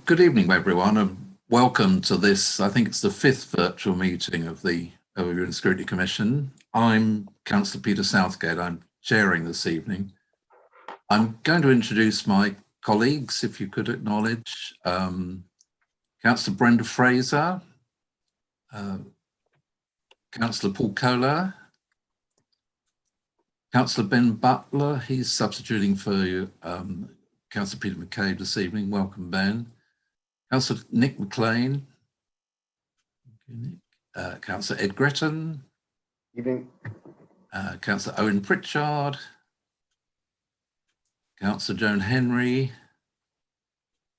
Good evening, everyone, and welcome to this. I think it's the fifth virtual meeting of the Overview and Scrutiny Commission. I'm Councillor Peter Southgate. I'm chairing this evening. I'm going to introduce my colleagues, if you could acknowledge. Councillor Brenda Fraser, Councillor Paul Kohler, Councillor Ben Butler. He's substituting for Councillor Peter McCabe this evening. Welcome, Ben. Councillor Nick McLean, Councillor Ed Gretton, Evening. Councillor Owen Pritchard, Councillor Joan Henry,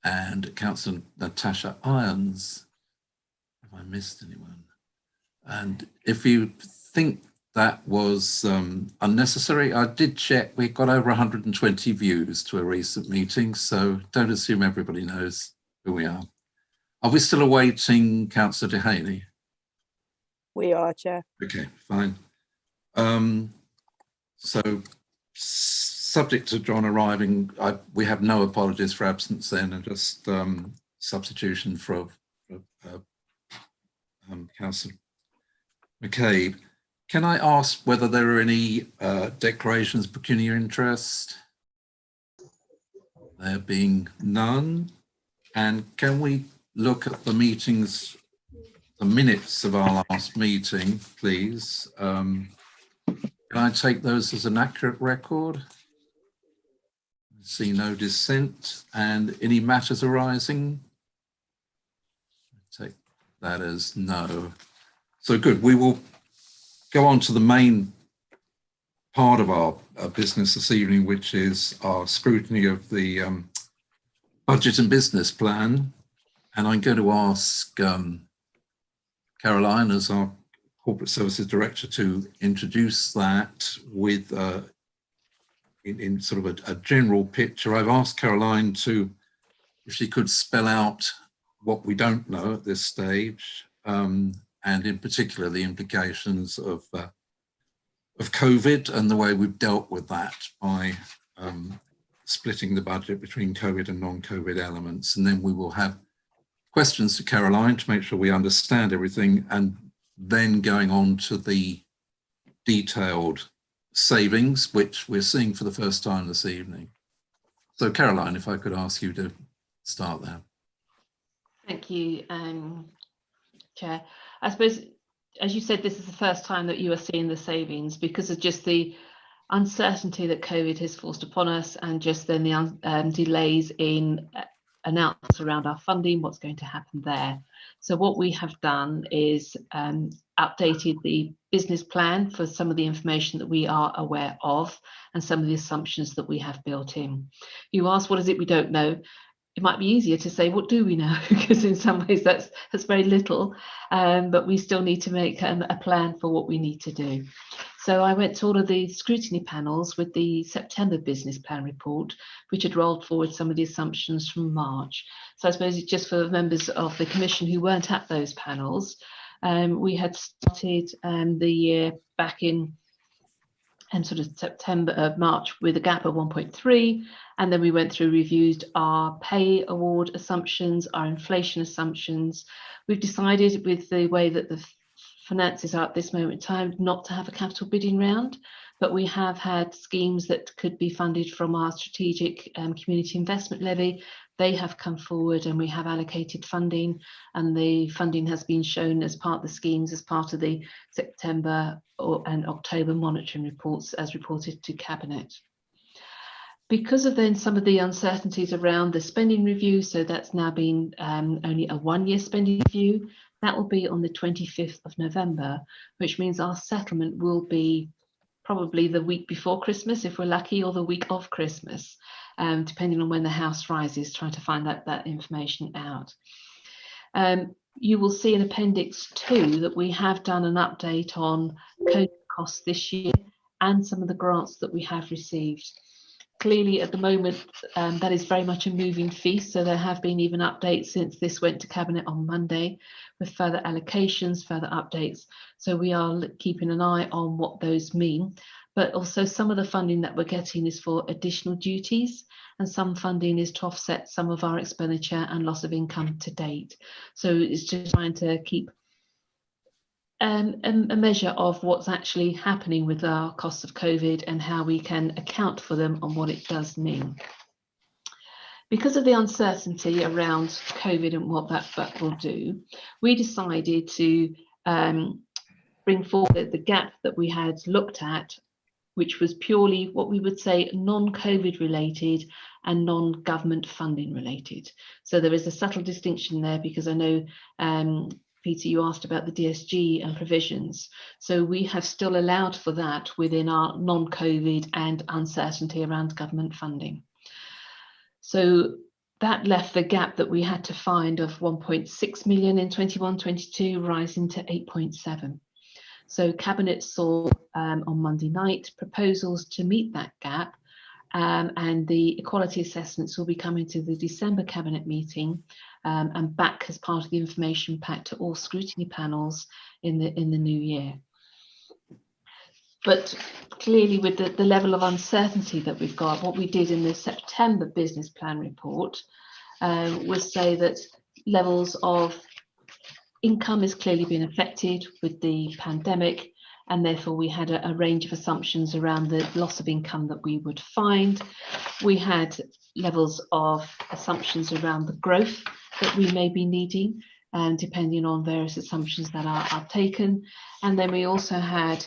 and Councillor Natasha Irons. Have I missed anyone? And if you think that was unnecessary, I did check. We got over 120 views to a recent meeting, so don't assume everybody knows who we are. Are we still awaiting Councillor Dehaney? We are, Chair. Okay, fine. So subject to John arriving, we have no apologies for absence then, and just substitution for Councillor McCabe. Can I ask whether there are any declarations of pecuniary interest? There being none. And can we look at the minutes of our last meeting, please? Can I take those as an accurate record? I see no dissent. And any matters arising? I take that as no. So good, we will go on to the main part of our business this evening, which is our scrutiny of the budget and business plan. And I'm going to ask Caroline, as our Corporate Services Director, to introduce that with in sort of a general picture. I've asked Caroline to, if she could spell out what we don't know at this stage, and in particular the implications of COVID and the way we've dealt with that by splitting the budget between COVID and non-COVID elements. And then we will have questions to Caroline to make sure we understand everything, and then going on to the detailed savings, which we're seeing for the first time this evening. So Caroline, if I could ask you to start there. Thank you, Chair. I suppose, as you said, this is the first time that you are seeing the savings because of just the uncertainty that COVID has forced upon us, and just then the delays in announcements around our funding, what's going to happen there. So what we have done is updated the business plan for some of the information that we are aware of and some of the assumptions that we have built in. You asked, what is it we don't know? It might be easier to say, what do we know? Because in some ways that's very little, but we still need to make a plan for what we need to do. So I went to all of the scrutiny panels with the September business plan report, which had rolled forward some of the assumptions from March. So I suppose it's just for members of the Commission who weren't at those panels, we had started the year back in sort of March with a gap of 1.3, and then we went through, reviewed our pay award assumptions, our inflation assumptions. We've decided, with the way that the finances are at this moment in time, not to have a capital bidding round, but we have had schemes that could be funded from our strategic community investment levy. They have come forward and we have allocated funding, and the funding has been shown as part of the schemes as part of the September and October monitoring reports as reported to Cabinet. Because of then some of the uncertainties around the spending review, so that's now been only a one-year spending review, that will be on the 25th of November, which means our settlement will be probably the week before Christmas, if we're lucky, or the week of Christmas, depending on when the House rises, trying to find that information out. You will see in Appendix 2 that we have done an update on COVID costs this year and some of the grants that we have received. Clearly, at the moment, that is very much a moving feast, so there have been even updates since this went to Cabinet on Monday, with further allocations, further updates. So we are keeping an eye on what those mean. but also some of the funding that we're getting is for additional duties, and some funding is to offset some of our expenditure and loss of income to date. So it's just trying to keep a measure of what's actually happening with our costs of COVID and how we can account for them and what it does mean. Because of the uncertainty around COVID and what that will do, we decided to bring forward the gap that we had looked at, which was purely what we would say non-COVID related and non-government funding related. So there is a subtle distinction there, because I know, Peter, you asked about the DSG and provisions. So we have still allowed for that within our non-COVID and uncertainty around government funding. So that left the gap that we had to find of 1.6 million in 21-22 rising to 8.7. So Cabinet saw on Monday night proposals to meet that gap, and the equality assessments will be coming to the December Cabinet meeting and back as part of the information pack to all scrutiny panels in the new year. But clearly, with the level of uncertainty that we've got, what we did in the September business plan report was say that levels of income is clearly being affected with the pandemic, and therefore we had a range of assumptions around the loss of income that we would find. We had levels of assumptions around the growth that we may be needing, and depending on various assumptions that are taken. And then we also had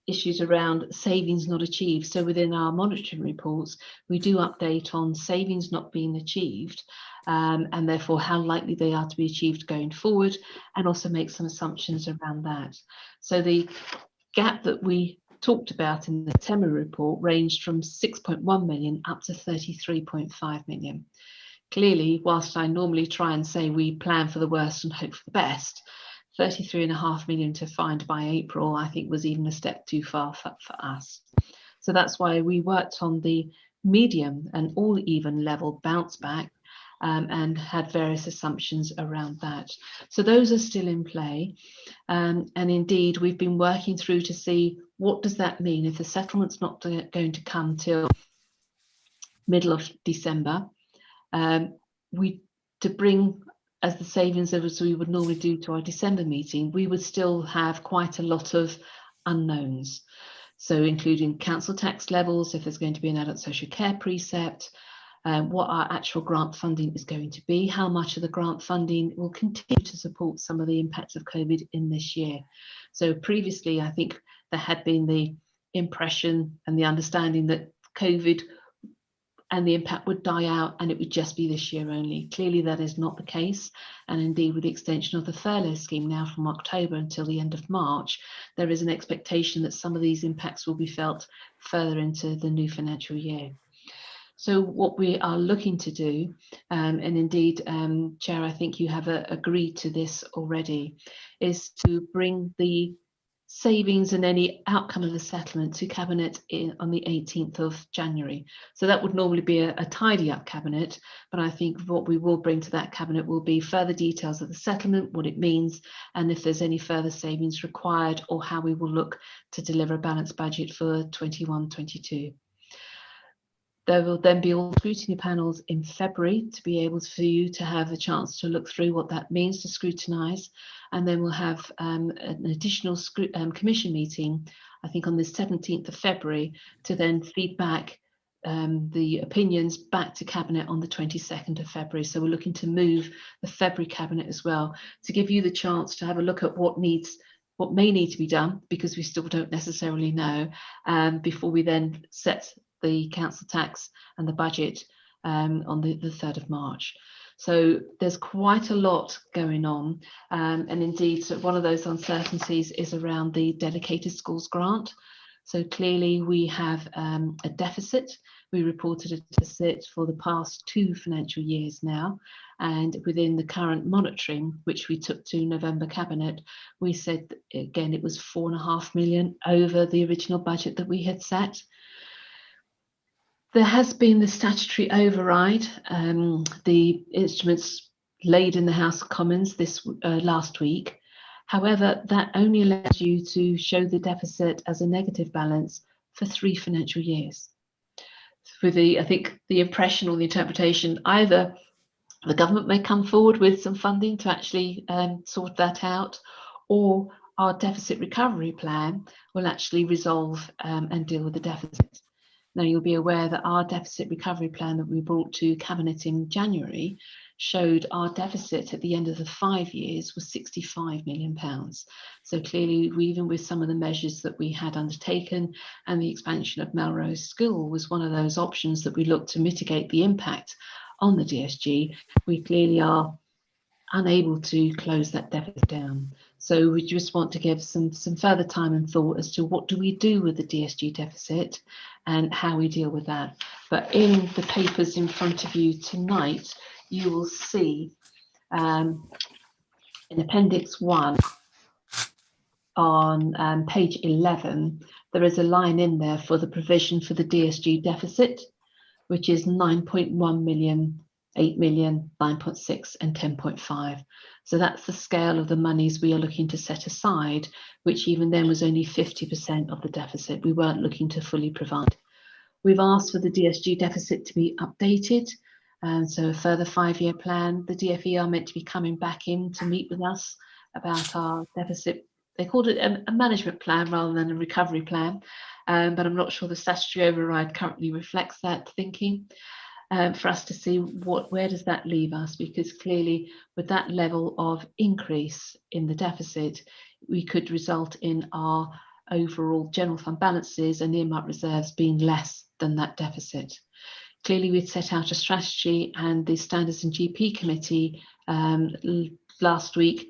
issues around savings not achieved. So within our monitoring reports, we do update on savings not being achieved, and therefore how likely they are to be achieved going forward, and also make some assumptions around that. So the gap that we talked about in the September report ranged from 6.1 million up to 33.5 million. Clearly, whilst I normally try and say we plan for the worst and hope for the best, 33.5 million to find by April, I think, was even a step too far for us. So that's why we worked on the medium and all even level bounce back, and had various assumptions around that. So those are still in play. And indeed, we've been working through to see what does that mean if the settlement's not going to come till middle of December. To bring as the savings as we would normally do to our December meeting, we would still have quite a lot of unknowns. So including council tax levels, if there's going to be an adult social care precept, what our actual grant funding is going to be, how much of the grant funding will continue to support some of the impacts of COVID in this year. So previously, I think there had been the impression and the understanding that COVID and the impact would die out and it would just be this year only. Clearly that is not the case, and indeed with the extension of the furlough scheme now from October until the end of March, there is an expectation that some of these impacts will be felt further into the new financial year. So what we are looking to do, and indeed, Chair, I think you have agreed to this already, is to bring the savings and any outcome of the settlement to Cabinet on the 18th of January. So that would normally be a tidy up Cabinet, but I think what we will bring to that Cabinet will be further details of the settlement, what it means, and if there's any further savings required, or how we will look to deliver a balanced budget for 21-22. There will then be all scrutiny panels in February to be able for you to have a chance to look through what that means to scrutinise, and then we'll have an additional commission meeting, I think on the 17th of February, to then feed back the opinions back to Cabinet on the 22nd of February. So we're looking to move the February Cabinet as well, to give you the chance to have a look at what may need to be done, because we still don't necessarily know, before we then set the council tax and the budget on the 3rd of March. So there's quite a lot going on, and indeed, so one of those uncertainties is around the dedicated schools grant. So clearly we have a deficit. We reported a deficit for the past 2 financial years now, and within the current monitoring, which we took to November Cabinet, we said again it was 4.5 million over the original budget that we had set. There has been the statutory override, the instruments laid in the House of Commons last week, However, that only allows you to show the deficit as a negative balance for 3 financial years. With the, I think the impression or the interpretation, either the government may come forward with some funding to actually sort that out, or our deficit recovery plan will actually resolve and deal with the deficit. Now, you'll be aware that our deficit recovery plan that we brought to Cabinet in January showed our deficit at the end of the 5 years was £65 million. So clearly, even with some of the measures that we had undertaken, and the expansion of Melrose School was one of those options that we looked to mitigate the impact on the DSG, we clearly are unable to close that deficit down. So we just want to give some further time and thought as to what do we do with the DSG deficit and how we deal with that. But in the papers in front of you tonight, you will see in Appendix 1 on page 11, there is a line in there for the provision for the DSG deficit, which is 9.1 million, 8 million, 9.6 and 10.5. So that's the scale of the monies we are looking to set aside, which even then was only 50% of the deficit. We weren't looking to fully provide. We've asked for the DSG deficit to be updated. And so a further 5-year plan. The DfE are meant to be coming back in to meet with us about our deficit. They called it a management plan rather than a recovery plan. But I'm not sure the statutory override currently reflects that thinking. For us to see where does that leave us, because clearly with that level of increase in the deficit, we could result in our overall general fund balances and earmarked reserves being less than that deficit. Clearly we'd set out a strategy, and the Standards and GP Committee last week,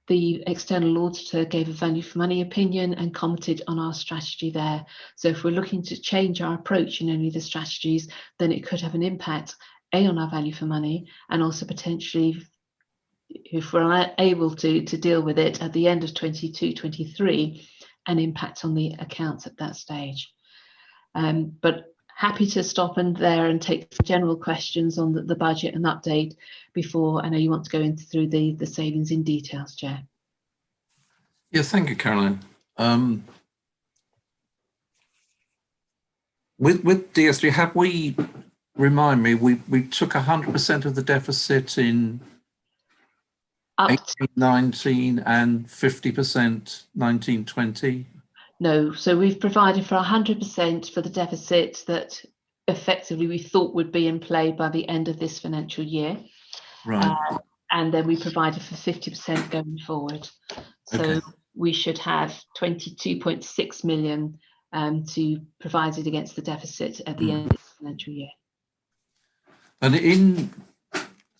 the external auditor gave a value for money opinion and commented on our strategy there. So if we're looking to change our approach in any of the strategies, then it could have an impact, A, on our value for money, and also potentially, if we're able to deal with it at the end of 22-23, an impact on the accounts at that stage. But happy to stop in there and take general questions on the budget and update before. I know you want to go through the savings in details, Chair. Yeah, thank you, Caroline. With DSG, have we, remind me, we took 100% of the deficit in 18-19 and 50% 19-20? No, so we've provided for 100% for the deficit that effectively we thought would be in play by the end of this financial year. Right. And then we provided for 50% going forward. So okay, we should have 22.6 million to provide it against the deficit at the end of this financial year. And in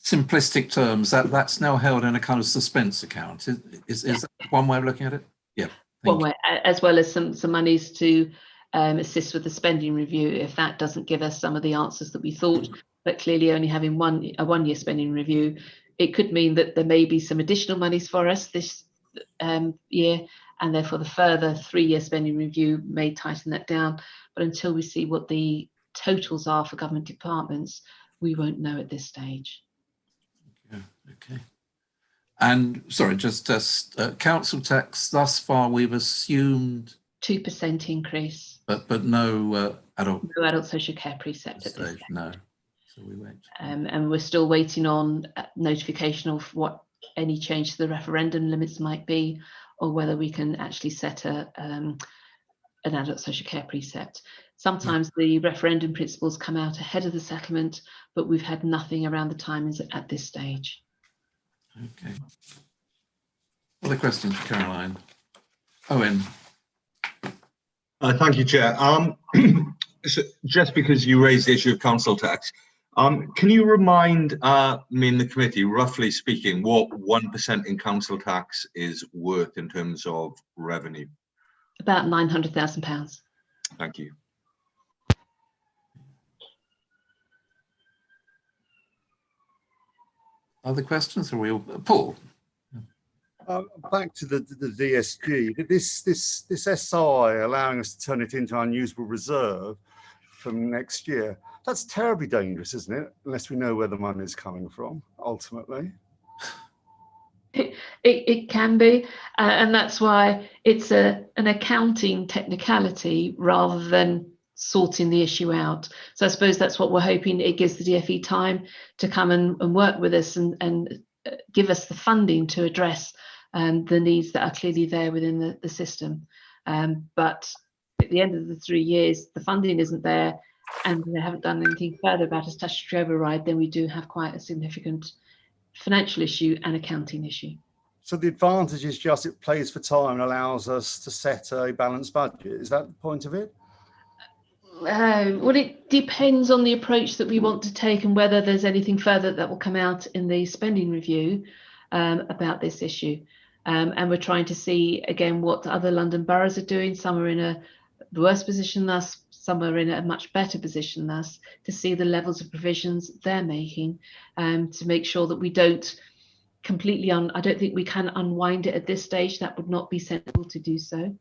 simplistic terms, that's now held in a kind of suspense account. Is that one way of looking at it? Yeah. One way, as well as some monies to assist with the spending review if that doesn't give us some of the answers that we thought. But clearly only having a one-year spending review, it could mean that there may be some additional monies for us this year, and therefore the further 3-year spending review may tighten that down. But until we see what the totals are for government departments, we won't know at this stage. Yeah, okay. And sorry, just council tax, thus far we've assumed 2% increase. But no adult. No adult social care precept at this stage. No. So we wait. And we're still waiting on notification of what any change to the referendum limits might be, or whether we can actually set an adult social care precept. Sometimes the referendum principles come out ahead of the settlement, but we've had nothing around the timings at this stage. Okay. Other questions for Caroline? Owen. Thank you, Chair. So just because you raised the issue of council tax, can you remind me and the committee, roughly speaking, what 1% in council tax is worth in terms of revenue? About £900,000. Thank you. Other questions? Are we all Paul? Back to the DSG. This SI allowing us to turn it into unusable reserve from next year. That's terribly dangerous, isn't it? Unless we know where the money is coming from, ultimately. It can be, and that's why it's an accounting technicality rather than sorting the issue out. So I suppose that's what we're hoping. It gives the DfE time to come and work with us and give us the funding to address the needs that are clearly there within the system. But at the end of the 3 years, the funding isn't there, and they haven't done anything further about a statutory override, then we do have quite a significant financial issue and accounting issue. So the advantage is just it plays for time and allows us to set a balanced budget. Is that the point of it? Well, it depends on the approach that we want to take and whether there's anything further that will come out in the spending review about this issue. And we're trying to see, again, what other London boroughs are doing. Some are in a worse position than us, some are in a much better position than us, to see the levels of provisions they're making, to make sure that we don't completely I don't think we can unwind it at this stage. That would not be sensible to do so.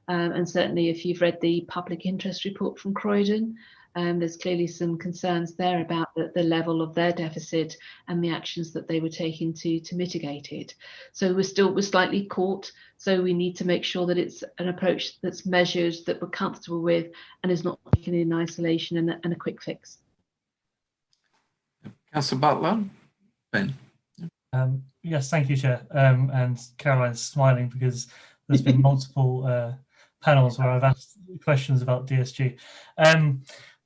And certainly if you've read the public interest report from Croydon, there's clearly some concerns there about the level of their deficit and the actions that they were taking to mitigate it. So we're slightly caught. So we need to make sure that it's an approach that's measured, that we're comfortable with, and is not taken in isolation and a quick fix. Councillor Butler, Ben. Yes, thank you, Chair. And Caroline's smiling because there's been multiple panels where I've asked questions about DSG.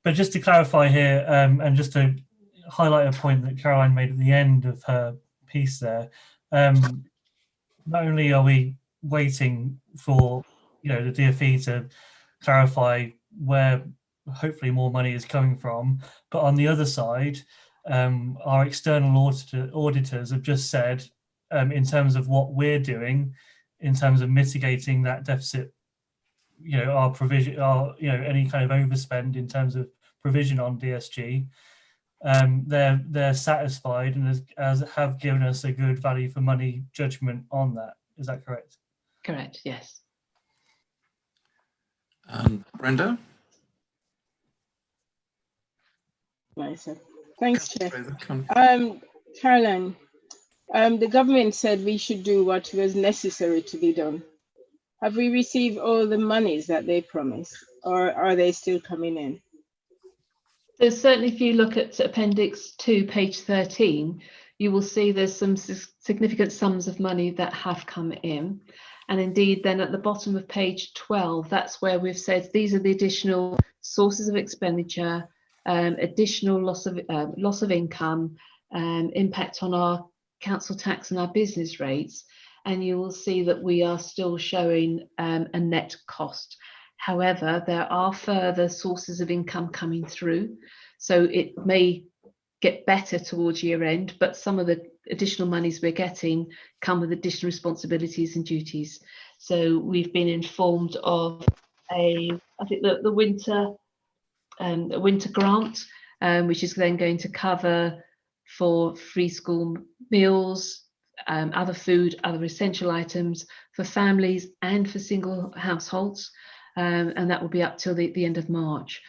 But just to clarify here, and just to highlight a point that Caroline made at the end of her piece there, not only are we waiting for the DfE to clarify where hopefully more money is coming from, but on the other side, our external auditors have just said, in terms of what we're doing, in terms of mitigating that deficit, our provision, any kind of overspend in terms of provision on DSG, they're satisfied and have given us a good value for money judgment on that. Is that correct? Correct, yes. Brenda? Nice. Thanks, Chair. Caroline. Caroline, the government said we should do what was necessary to be done. Have we received all the monies that they promised, or are they still coming in? So certainly if you look at Appendix 2, page 13, you will see there's some significant sums of money that have come in. And indeed, then at the bottom of page 12, that's where we've said these are the additional sources of expenditure, additional loss of income, impact on our council tax and our business rates. And you will see that we are still showing a net cost. However, there are further sources of income coming through. So it may get better towards year end, but some of the additional monies we're getting come with additional responsibilities and duties. So we've been informed of I think the winter grant, which is then going to cover for free school meals, other food, other essential items for families and for single households. And that will be up till the end of March.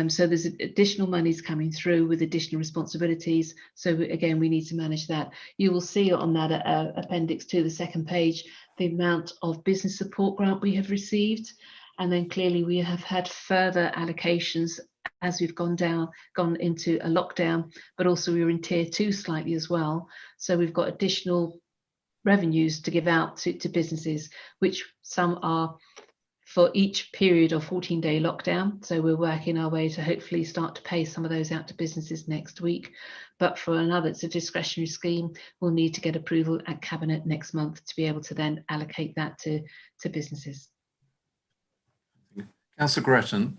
So there's additional monies coming through with additional responsibilities. So again, we need to manage that. You will see on that appendix to the second page, the amount of business support grant we have received. And then clearly we have had further allocations as we've gone into a lockdown, but also we were in tier 2 slightly as well. So we've got additional revenues to give out to businesses, which some are for each period of 14-day lockdown. So we're working our way to hopefully start to pay some of those out to businesses next week. But for another, it's a discretionary scheme. We'll need to get approval at Cabinet next month to be able to then allocate that to businesses. Councillor Gretton.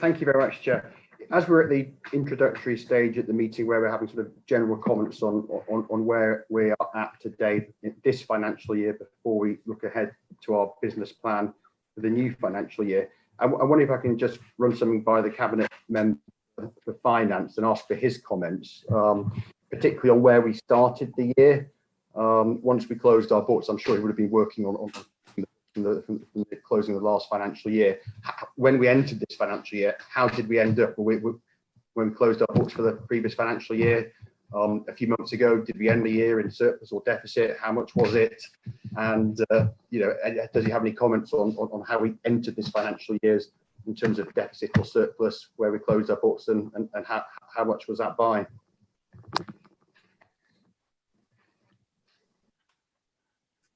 Thank you very much, Chair. As we're at the introductory stage at the meeting where we're having sort of general comments on where we are at today in this financial year before we look ahead to our business plan for the new financial year, I wonder if I can just run something by the Cabinet member for Finance and ask for his comments, particularly on where we started the year. Once we closed our books, I'm sure he would have been working on from the closing of the last financial year. When we entered this financial year, how did we end up when we closed our books for the previous financial year? A few months ago, did we end the year in surplus or deficit? How much was it? And does he have any comments on how we entered this financial year in terms of deficit or surplus, where we closed our books, and how much was that by?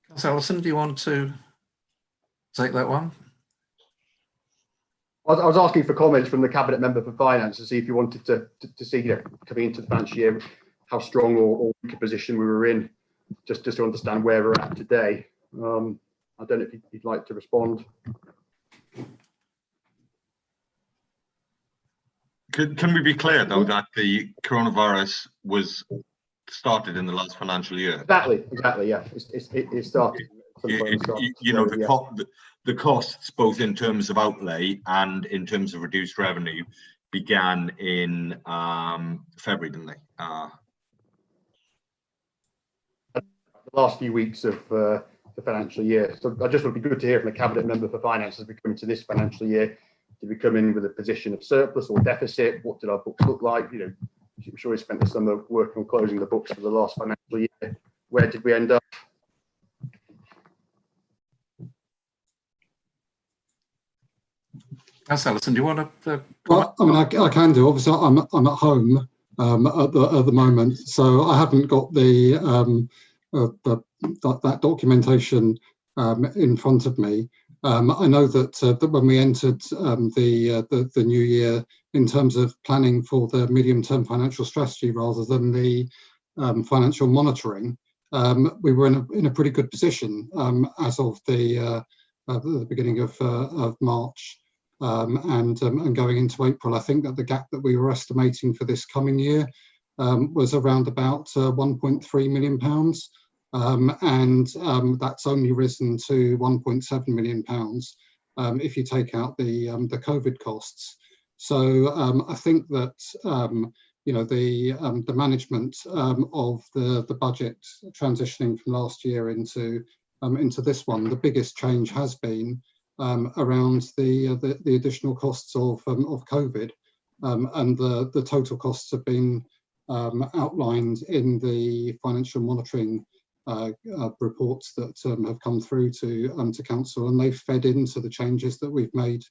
Councillor Ellison, do you want to take that one? I was asking for comments from the Cabinet Member for Finance to see if you wanted to see, coming into the financial year, how strong or weak a position we were in, just to understand where we're at today. I don't know if you'd like to respond. Can we be clear, though, that the coronavirus was started in the last financial year? Exactly, yeah. It started. The costs, both in terms of outlay and in terms of reduced revenue, began in February, didn't they? The last few weeks of the financial year. So I just would be good to hear from the Cabinet Member for Finance as we come into this financial year. Did we come in with a position of surplus or deficit? What did our books look like? I'm sure we spent the summer working on closing the books for the last financial year. Where did we end up? Councillor Ellison, do you want to? Well, I mean, I can do. Obviously, I'm at home at the moment, so I haven't got that documentation in front of me. I know that when we entered the new year, in terms of planning for the medium-term financial strategy rather than the financial monitoring, we were in a pretty good position as of the beginning of March. And going into April, I think that the gap that we were estimating for this coming year was around about £1.3 million. And that's only risen to £1.7 million if you take out the COVID costs. So I think that the management of the budget transitioning from last year into this one, the biggest change has been around the additional costs of COVID, and the total costs have been outlined in the financial monitoring reports that have come through to council, and they've fed into the changes that we've made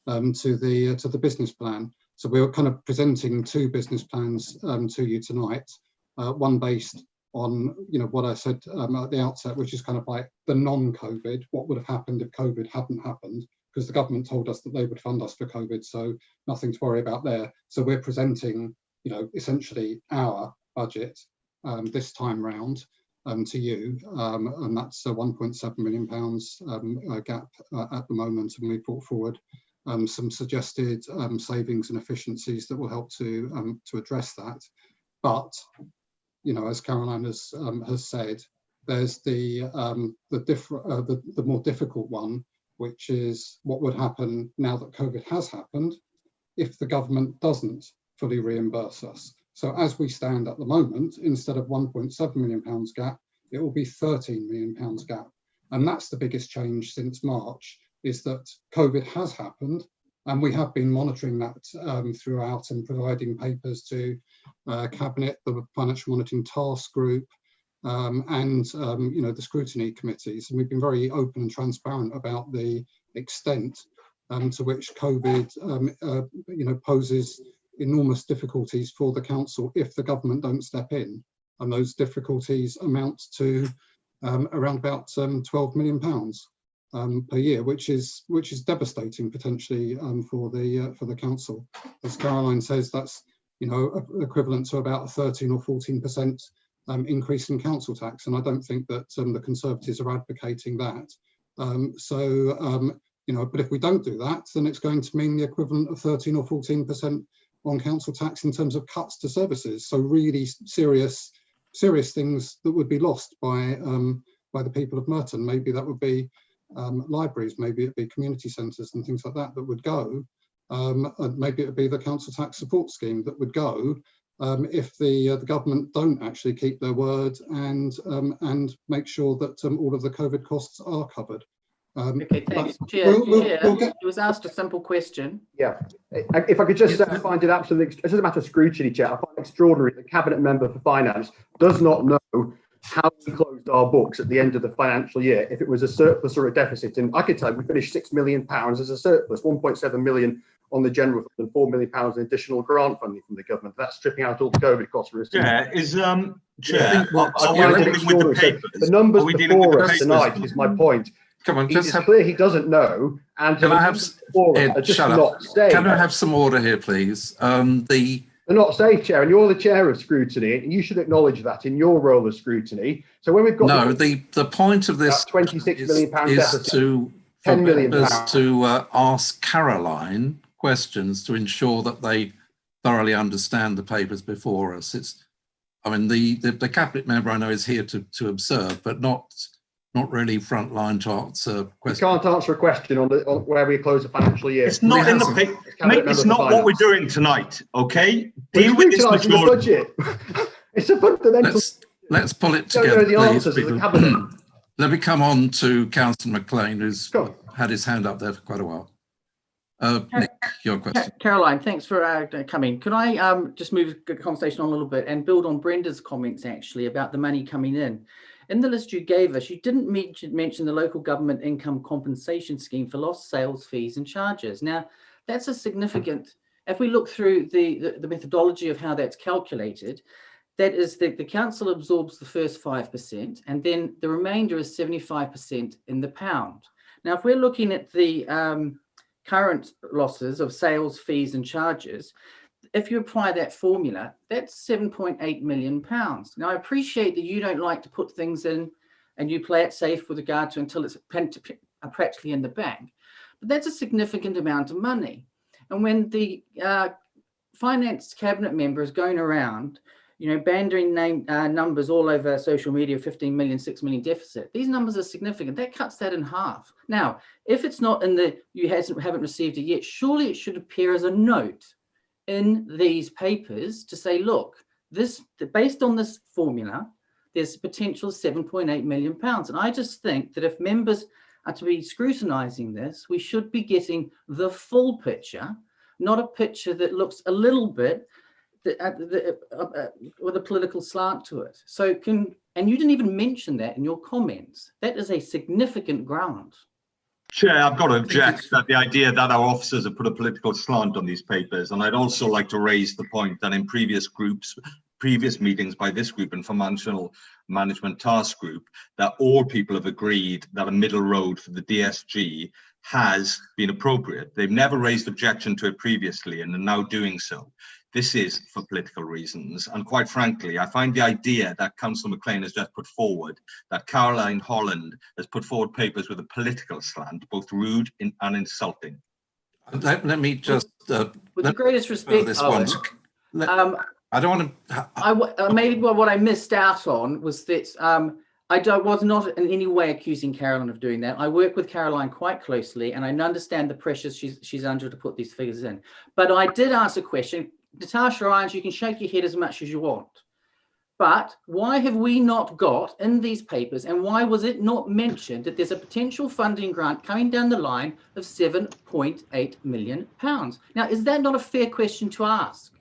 to the business plan. So we're kind of presenting two business plans to you tonight, one based on what I said at the outset, which is kind of like the non-COVID, what would have happened if COVID hadn't happened, because the government told us that they would fund us for COVID, so nothing to worry about there. So we're presenting essentially our budget this time round to you, and that's a £1.7 million gap at the moment, and we brought forward some suggested savings and efficiencies that will help to address that. But as Caroline has said, there's the more difficult one, which is what would happen now that COVID has happened if the government doesn't fully reimburse us. So as we stand at the moment, instead of £1.7 million gap, it will be £13 million gap. And that's the biggest change since March, is that COVID has happened, and we have been monitoring that throughout and providing papers to Cabinet, the Financial Monitoring Task Group, and the Scrutiny committees. And we've been very open and transparent about the extent to which COVID poses enormous difficulties for the council if the government don't step in. And those difficulties amount to around about £12 million per year, which is devastating potentially for the council. As Caroline says, that's equivalent to about a 13 or 14% increase in council tax, and I don't think that the Conservatives are advocating that. But if we don't do that, then it's going to mean the equivalent of 13 or 14% on council tax in terms of cuts to services. So really serious things that would be lost by the people of Merton. Maybe that would be libraries, maybe it'd be community centres and things like that would go. Maybe it would be the council tax support scheme that would go if the government don't actually keep their word and make sure that all of the COVID costs are covered. Okay, thanks. but Chair, we'll Chair, get. he was asked a simple question. Yeah, if I could just find it absolutely, it's just a matter of scrutiny, Chair. I find it extraordinary the Cabinet Member for Finance does not know how we closed our books at the end of the financial year, if it was a surplus or a deficit. And I could tell you we finished £6 million as a surplus, 1.7 million on the general fund and £4 million in additional grant funding from the government. That's stripping out all the COVID costs for us. Yeah, Chair, are we dealing with the papers? The numbers Are we dealing with before the us papers? tonight is my point. Come on, It's clear he doesn't know, and Can I have Ed, just shut not up. safe. Can I have some order here, please? They're not safe, Chair, and you're the chair of scrutiny, and you should acknowledge that in your role of scrutiny. So when we've got the point of this £26 million is deficit, to £10 million to ask Caroline questions to ensure that they thoroughly understand the papers before us. I mean, the cabinet member I know is here to observe, but not really front line to answer questions. You can't answer a question on where we close the financial year. It's not in the paper. Mate, it's not what we're doing tonight, okay? Deal with this the budget. It's a fundamental. Let's pull it Don't together, know the answers of the cabinet. Let me come on to Councillor McLean, who's had his hand up there for quite a while. Nick, your question. Caroline, thanks for coming. Could I just move the conversation on a little bit and build on Brenda's comments actually about the money coming in? In the list you gave us, you didn't mention the local government income compensation scheme for lost sales fees and charges. Now, that's a significant, if we look through the methodology of how that's calculated, that is that the council absorbs the first 5% and then the remainder is 75% in the pound. Now, if we're looking at the current losses of sales fees and charges, if you apply that formula, that's £7.8 million. Now, I appreciate that you don't like to put things in and you play it safe with regard to until it's practically in the bank, but that's a significant amount of money. And when the finance cabinet member is going around, bandering numbers all over social media, 15 million, 6 million deficit, these numbers are significant. That cuts that in half. Now, if it's not in you haven't received it yet, surely it should appear as a note in these papers to say, look, based on this formula, there's potential 7.8 million pounds. And I just think that if members are to be scrutinising this, we should be getting the full picture, not a picture that looks a little bit with a political slant to it. And you didn't even mention that in your comments. That is a significant grant. Chair, I've got to object that the idea that our officers have put a political slant on these papers, and I'd also like to raise the point that in previous meetings by this group and Financial Management Task Group, that all people have agreed that a middle road for the DSG has been appropriate. They've never raised objection to it previously and are now doing so. This is for political reasons. And quite frankly, I find the idea that Councillor McLean has just put forward, that Caroline Holland has put forward papers with a political slant, both rude and insulting. Let me just... with the greatest respect, Owen, I don't want to... maybe what I missed out on was that I was not in any way accusing Caroline of doing that. I work with Caroline quite closely and I understand the pressures she's under to put these figures in. But I did ask a question. Natasha Irons, you can shake your head as much as you want. But why have we not got in these papers, and why was it not mentioned that there's a potential funding grant coming down the line of £7.8 million? Now, is that not a fair question to ask?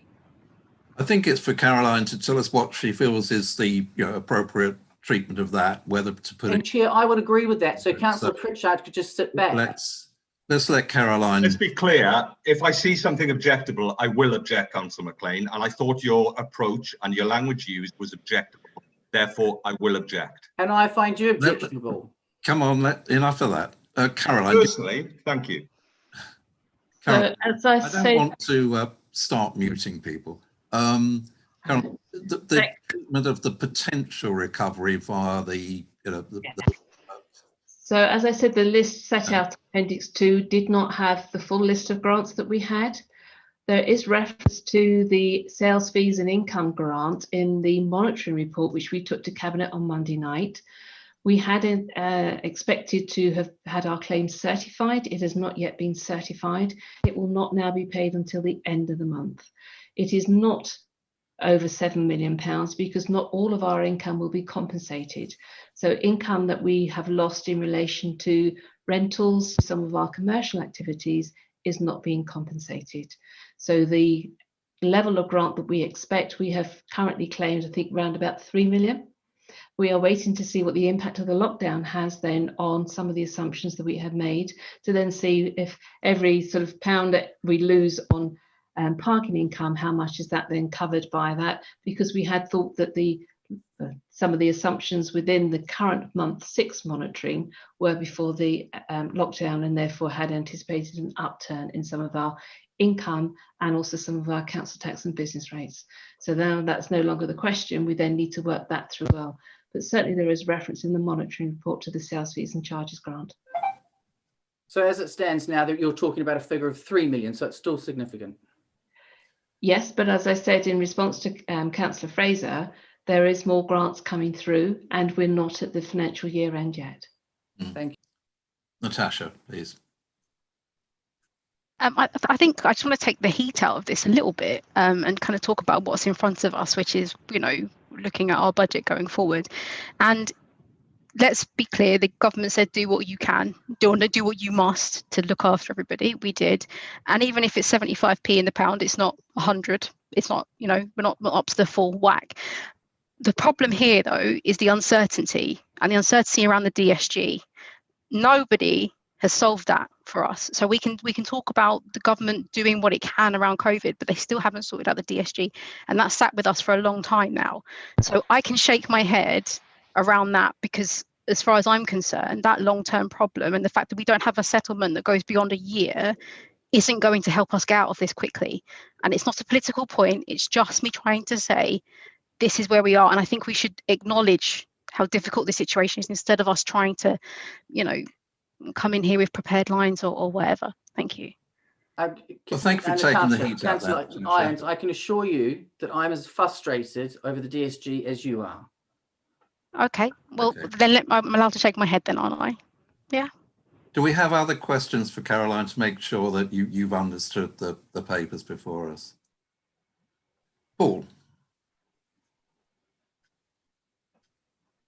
I think it's for Caroline to tell us what she feels is the appropriate treatment of that, whether to put and Chair, I would agree with that. So Councillor Pritchard could just sit back. Let's let Caroline... Let's be clear. If I see something objectable, I will object, Councillor McLean. And I thought your approach and your language used was objectable. Therefore, I will object. And I find you objectionable. Come on, enough of that. Caroline. Personally, thank you. Caroline, as I don't want to start muting people. Caroline, the treatment of the potential recovery via the... So as I said, the list set out Appendix 2 did not have the full list of grants that we had. There is reference to the sales fees and income grant in the monitoring report, which we took to Cabinet on Monday night. We had expected to have had our claims certified. It has not yet been certified. It will not now be paid until the end of the month. It is not over £7 million because not all of our income will be compensated. So income that we have lost in relation to rentals, some of our commercial activities is not being compensated. So the level of grant that we expect, we have currently claimed, I think, around about 3 million. We are waiting to see what the impact of the lockdown has then on some of the assumptions that we have made, to then see if every sort of pound that we lose on parking income, how much is that then covered by that? Because we had thought that some of the assumptions within the current month 6 monitoring were before the lockdown, and therefore had anticipated an upturn in some of our income and also some of our council tax and business rates. So now that's no longer the question. We then need to work that through well. But certainly there is reference in the monitoring report to the sales fees and charges grant. So as it stands now, that you're talking about a figure of 3 million, so it's still significant. Yes, but as I said in response to Councillor Fraser, there is more grants coming through and we're not at the financial year end yet. Thank you. Natasha, please. I think I just want to take the heat out of this a little bit and kind of talk about what's in front of us, which is, you know, looking at our budget going forward. And let's be clear, the government said do what you can, do what you must to look after everybody. We did. And even if it's 75p in the pound, it's not 100. It's not, you know, we're not up to the full whack. The problem here, though, is the uncertainty and the uncertainty around the DSG. Nobody has solved that for us. So we can talk about the government doing what it can around COVID, but they still haven't sorted out the DSG. And that's sat with us for a long time now. So I can shake my head around that, because as far as I'm concerned, that long-term problem and the fact that we don't have a settlement that goes beyond a year isn't going to help us get out of this quickly. And it's not a political point. It's just me trying to say, this is where we are. And I think we should acknowledge how difficult the situation is instead of us trying to, you know, come in here with prepared lines or whatever. Thank you. Well, thank you for taking the heat out Councillor of that. Irons, I can assure you that I'm as frustrated over the DSG as you are. Okay, well, then I'm allowed to shake my head then, aren't I? Yeah. Do we have other questions for Caroline to make sure that you've understood the papers before us? Paul?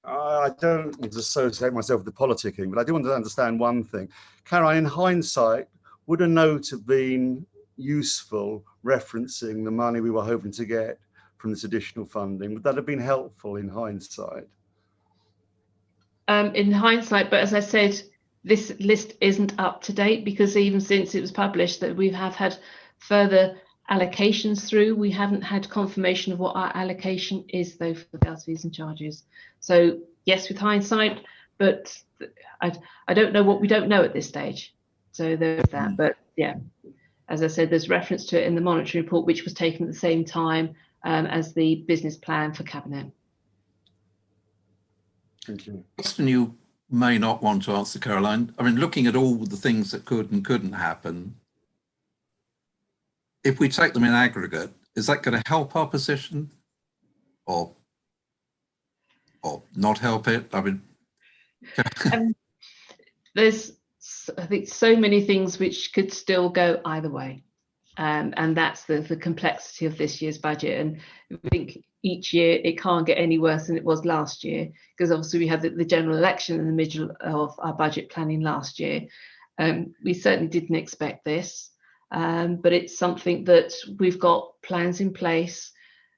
I don't want to associate myself with the politicking, but I do want to understand one thing. Caroline, in hindsight, would a note have been useful referencing the money we were hoping to get from this additional funding? Would that have been helpful in hindsight? In hindsight, but as I said, this list isn't up to date, because even since it was published that we have had further allocations through, we haven't had confirmation of what our allocation is though for the sales fees and charges. So yes, with hindsight, but I don't know what we don't know at this stage. So there's that. But yeah, as I said, there's reference to it in the monitoring report, which was taken at the same time as the business plan for Cabinet. Thank you. Question you may not want to answer, Caroline. I mean, looking at all the things that could and couldn't happen, if we take them in aggregate, is that going to help our position or not help it? I mean, there's, I think, so many things which could still go either way. And that's the complexity of this year's budget. And I think each year it can't get any worse than it was last year, because obviously we had the general election in the middle of our budget planning last year. We certainly didn't expect this. But it's something that we've got plans in place.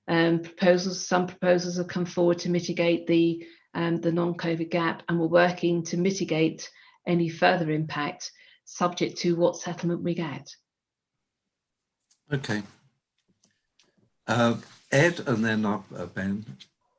Some proposals have come forward to mitigate the non-COVID gap, and we're working to mitigate any further impact, subject to what settlement we get. okay. Ed, and then Ben.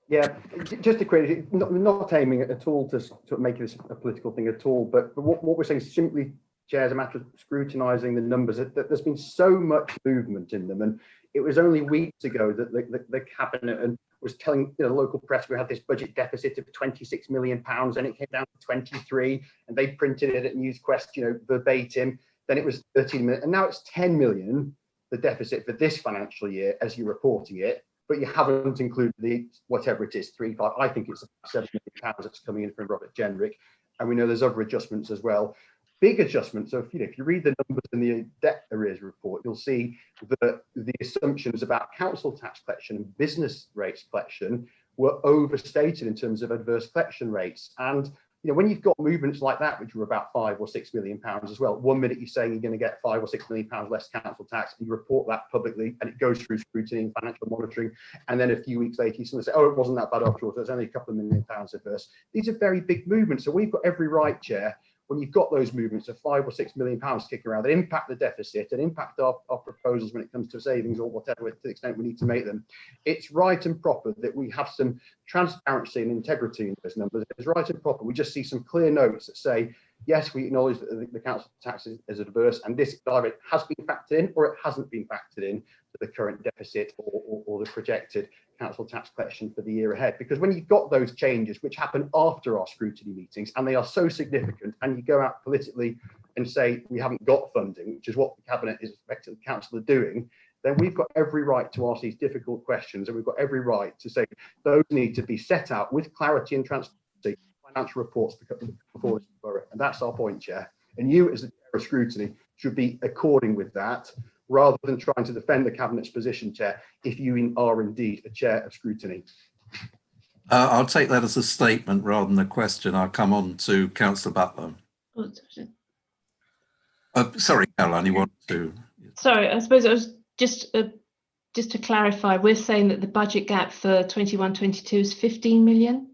Yeah, just a quick, not aiming at all to sort of make this a political thing at all, but what we're saying is simply, Chair, as a matter of scrutinising the numbers, that there's been so much movement in them, and it was only weeks ago that the Cabinet and was telling the local press we had this budget deficit of £26 million, and it came down to 23, and they printed it at NewsQuest, you know, verbatim. Then it was 13 million, and now it's 10 million, the deficit for this financial year, as you're reporting it. But you haven't included the whatever it is, 3.5. I think it's £7 million that's coming in from Robert Jenrick, and we know there's other adjustments as well. Big adjustments. So if you read the numbers in the debt arrears report, you'll see that the assumptions about council tax collection and business rates collection were overstated in terms of adverse collection rates. And you know, when you've got movements like that, which were about £5 or £6 million as well, 1 minute you're saying you're going to get £5 or £6 million less council tax, and you report that publicly, and it goes through scrutiny and financial monitoring, and then a few weeks later you suddenly say, oh, it wasn't that bad after all, there's only a couple of £1 million adverse. These are very big movements, so we've got every right, Chair, when you've got those movements of £5 or £6 million kicking around that impact the deficit and impact our proposals when it comes to savings or whatever, to the extent we need to make them, it's right and proper that we have some transparency and integrity in those numbers. It's right and proper. We just see some clear notes that say, yes, we acknowledge that the council tax is adverse, and this either has been factored in or it hasn't been factored in to the current deficit or the projected council tax collection for the year ahead. Because when you've got those changes, which happen after our scrutiny meetings, and they are so significant, and you go out politically and say we haven't got funding, which is what the cabinet is expecting the council are doing, then we've got every right to ask these difficult questions, and we've got every right to say those need to be set out with clarity and transparency, financial reports before this borough. And that's our point, Chair. And you, as the Chair of Scrutiny, should be according with that, rather than trying to defend the Cabinet's position, Chair, if you are indeed a Chair of Scrutiny. I'll take that as a statement rather than a question. I'll come on to Councillor Butler. Sorry, Caroline, you want to? Sorry, I suppose I was just to clarify, we're saying that the budget gap for 21-22 is 15 million,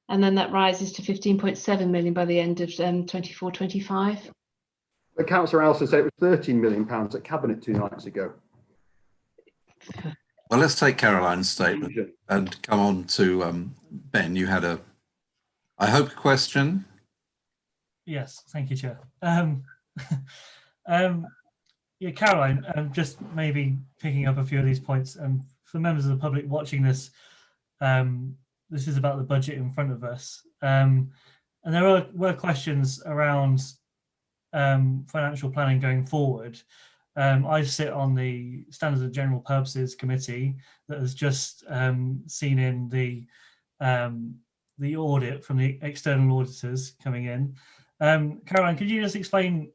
and then that rises to 15.7 million by the end of 24-25. But Councillor Alison said it was £13 million at Cabinet 2 nights ago. Well, let's take Caroline's statement and come on to Ben. You had I hope, a question. Yes, thank you, Chair. Yeah, Caroline, just maybe picking up a few of these points, and for members of the public watching this, this is about the budget in front of us, and there were questions around financial planning going forward. I sit on the Standards and General Purposes Committee that has just seen in the audit from the external auditors coming in. Caroline, could you just explain,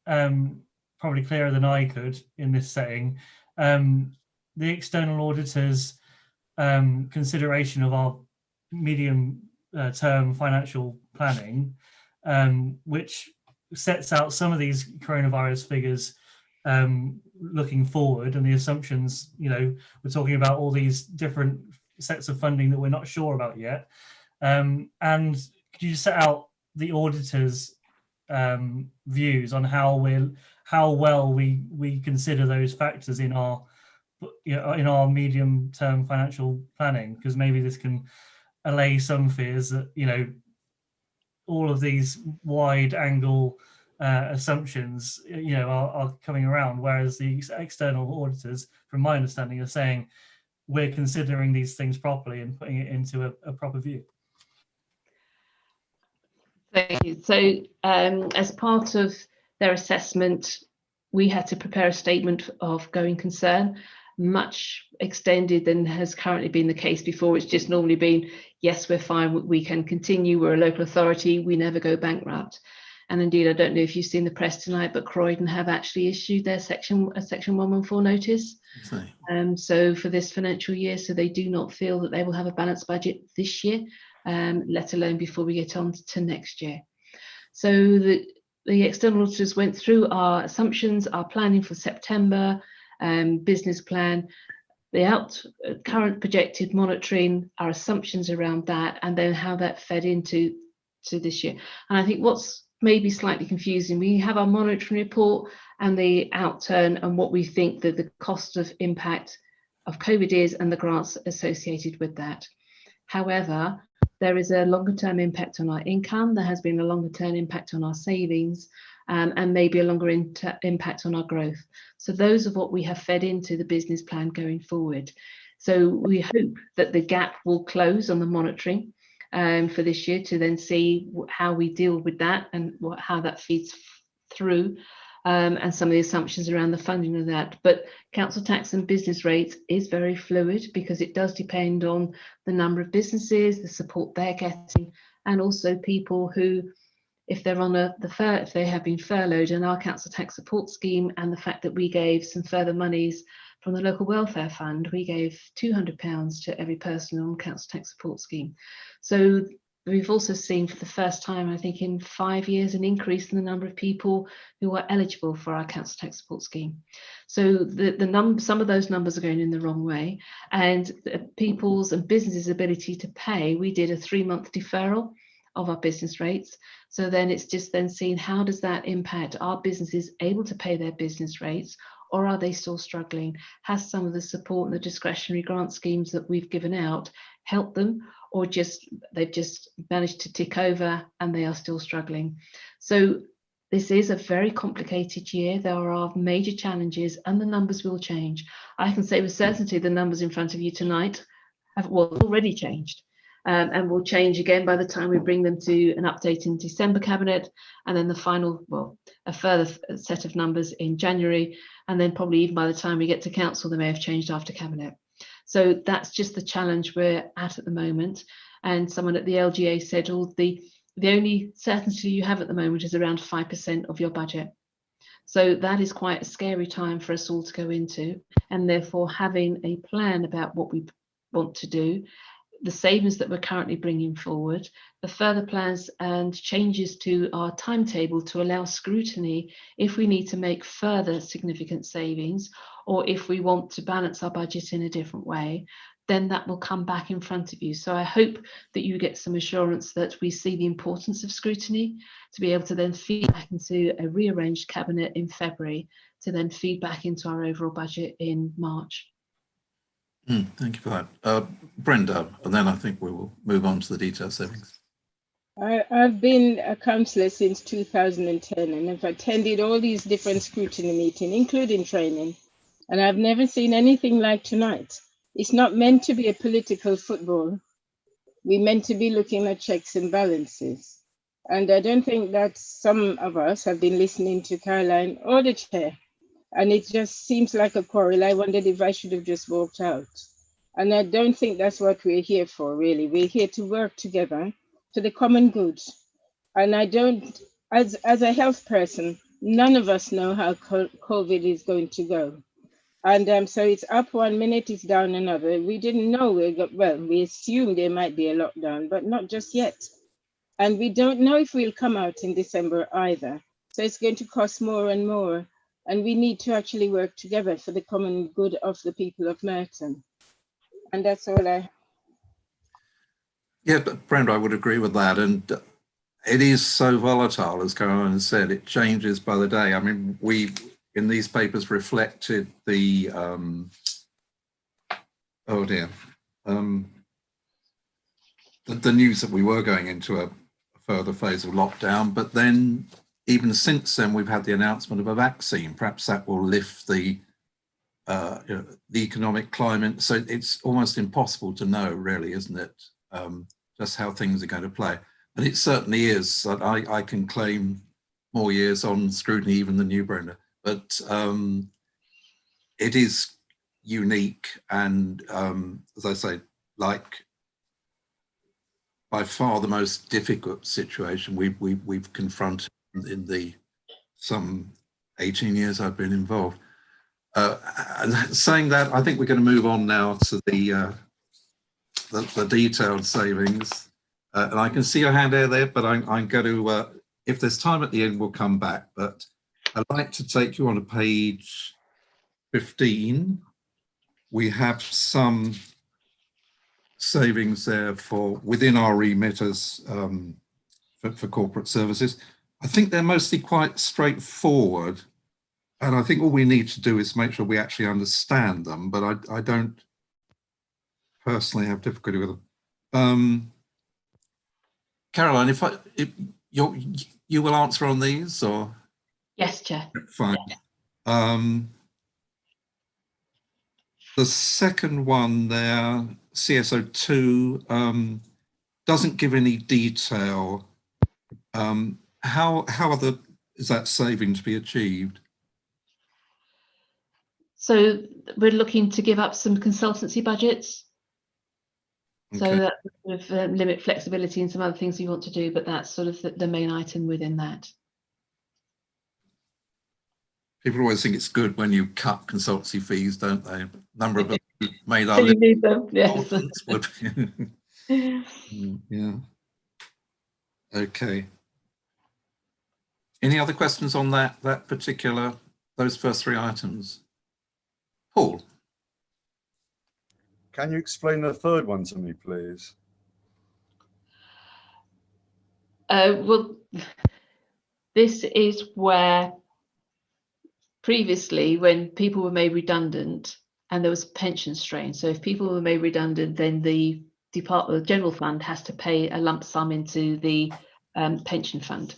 probably clearer than I could in this setting, the external auditors' consideration of our medium-term financial planning, which sets out some of these coronavirus figures looking forward, and the assumptions, you know, we're talking about all these different sets of funding that we're not sure about yet. And could you set out the auditors' views on how well we consider those factors in our, you know, in our medium-term financial planning? Because maybe this can allay some fears that, you know, all of these wide-angle assumptions, you know, are coming around, whereas the external auditors, from my understanding, are saying we're considering these things properly and putting it into a proper view. Thank you. So as part of their assessment, we had to prepare a statement of going concern, much extended than has currently been the case before. It's just normally been, yes, we're fine, we can continue, we're a local authority, we never go bankrupt. And indeed, I don't know if you've seen the press tonight, but Croydon have actually issued their section 114 notice. So for this financial year, so they do not feel that they will have a balanced budget this year, let alone before we get on to next year. So the external auditors went through our assumptions, our planning for September, business plan, the current projected monitoring, our assumptions around that, and then how that fed into this year. And I think what's maybe slightly confusing, we have our monitoring report and the outturn and what we think that the cost of impact of COVID is and the grants associated with that. However, there is a longer term impact on our income, there has been a longer term impact on our savings, and maybe a longer impact on our growth. So those are what we have fed into the business plan going forward. So we hope that the gap will close on the monitoring for this year, to then see how we deal with that and how that feeds through, and some of the assumptions around the funding of that. But council tax and business rates is very fluid, because it does depend on the number of businesses, the support they're getting, and also people who, if they're on if they have been furloughed, and our council tax support scheme, and the fact that we gave some further monies from the local welfare fund, we gave £200 to every person on council tax support scheme. So we've also seen for the first time, I think in 5 years, an increase in the number of people who are eligible for our council tax support scheme. So some of those numbers are going in the wrong way, and people's and businesses' ability to pay, we did a 3-month deferral of our business rates. So then it's just then seeing how does that impact, are businesses able to pay their business rates, or are they still struggling? Has some of the support and the discretionary grant schemes that we've given out helped them, or they've just managed to tick over and they are still struggling? So this is a very complicated year. There are major challenges and the numbers will change. I can say with certainty the numbers in front of you tonight have already changed. And will change again by the time we bring them to an update in December Cabinet, and then the final, a further set of numbers in January, and then probably even by the time we get to Council, they may have changed after Cabinet. So that's just the challenge we're at the moment. And someone at the LGA said, the only certainty you have at the moment is around 5% of your budget. So that is quite a scary time for us all to go into, and therefore having a plan about what we want to do, the savings that we're currently bringing forward, the further plans and changes to our timetable to allow scrutiny if we need to make further significant savings, or if we want to balance our budget in a different way, then that will come back in front of you. So I hope that you get some assurance that we see the importance of scrutiny to be able to then feed back into a rearranged Cabinet in February, to then feed back into our overall budget in March. Thank you for that. Brenda, and then I think we will move on to the detailed savings. I've been a councillor since 2010 and I've attended all these different scrutiny meetings, including training, and I've never seen anything like tonight. It's not meant to be a political football. We're meant to be looking at checks and balances. And I don't think that some of us have been listening to Caroline or the chair. And it just seems like a quarrel. I wondered if I should have just walked out. And I don't think that's what we're here for, really. We're here to work together for the common good. And I don't, as a health person, none of us know how COVID is going to go. And so it's up 1 minute, it's down another. We didn't know, we assumed there might be a lockdown, but not just yet. And we don't know if we'll come out in December either. So it's going to cost more and more. And we need to actually work together for the common good of the people of Merton. And that's all I... Yeah, but Brenda, I would agree with that. And it is so volatile, as Caroline said, it changes by the day. I mean, we, in these papers, reflected the, the news that we were going into a further phase of lockdown, but then even since then, we've had the announcement of a vaccine. Perhaps that will lift the economic climate. So it's almost impossible to know, really, isn't it, just how things are going to play. And it certainly is. I can claim more years on scrutiny even than you, Brenda. But it is unique and, as I say, like by far the most difficult situation we've confronted in the some 18 years I've been involved. Saying that, I think we're going to move on now to the detailed savings. And I can see your hand there, but I'm going to, if there's time at the end, we'll come back. But I'd like to take you on to page 15. We have some savings there for within our remit as for corporate services. I think they're mostly quite straightforward, and I think all we need to do is make sure we actually understand them, but I don't personally have difficulty with them. Caroline, if you will answer on these, or? Yes, Chair. Fine. The second one there, CSO2, doesn't give any detail. How is that saving to be achieved? So we're looking to give up some consultancy budgets. Okay. So that with limit flexibility and some other things we want to do, but that's sort of the main item within that. People always think it's good when you cut consultancy fees, don't they? A number of them made our need them, yes. Yeah. Okay. Any other questions on those first three items? Paul? Can you explain the third one to me, please? Well, this is where previously, when people were made redundant and there was pension strain, so if people were made redundant, then the general fund has to pay a lump sum into the pension fund.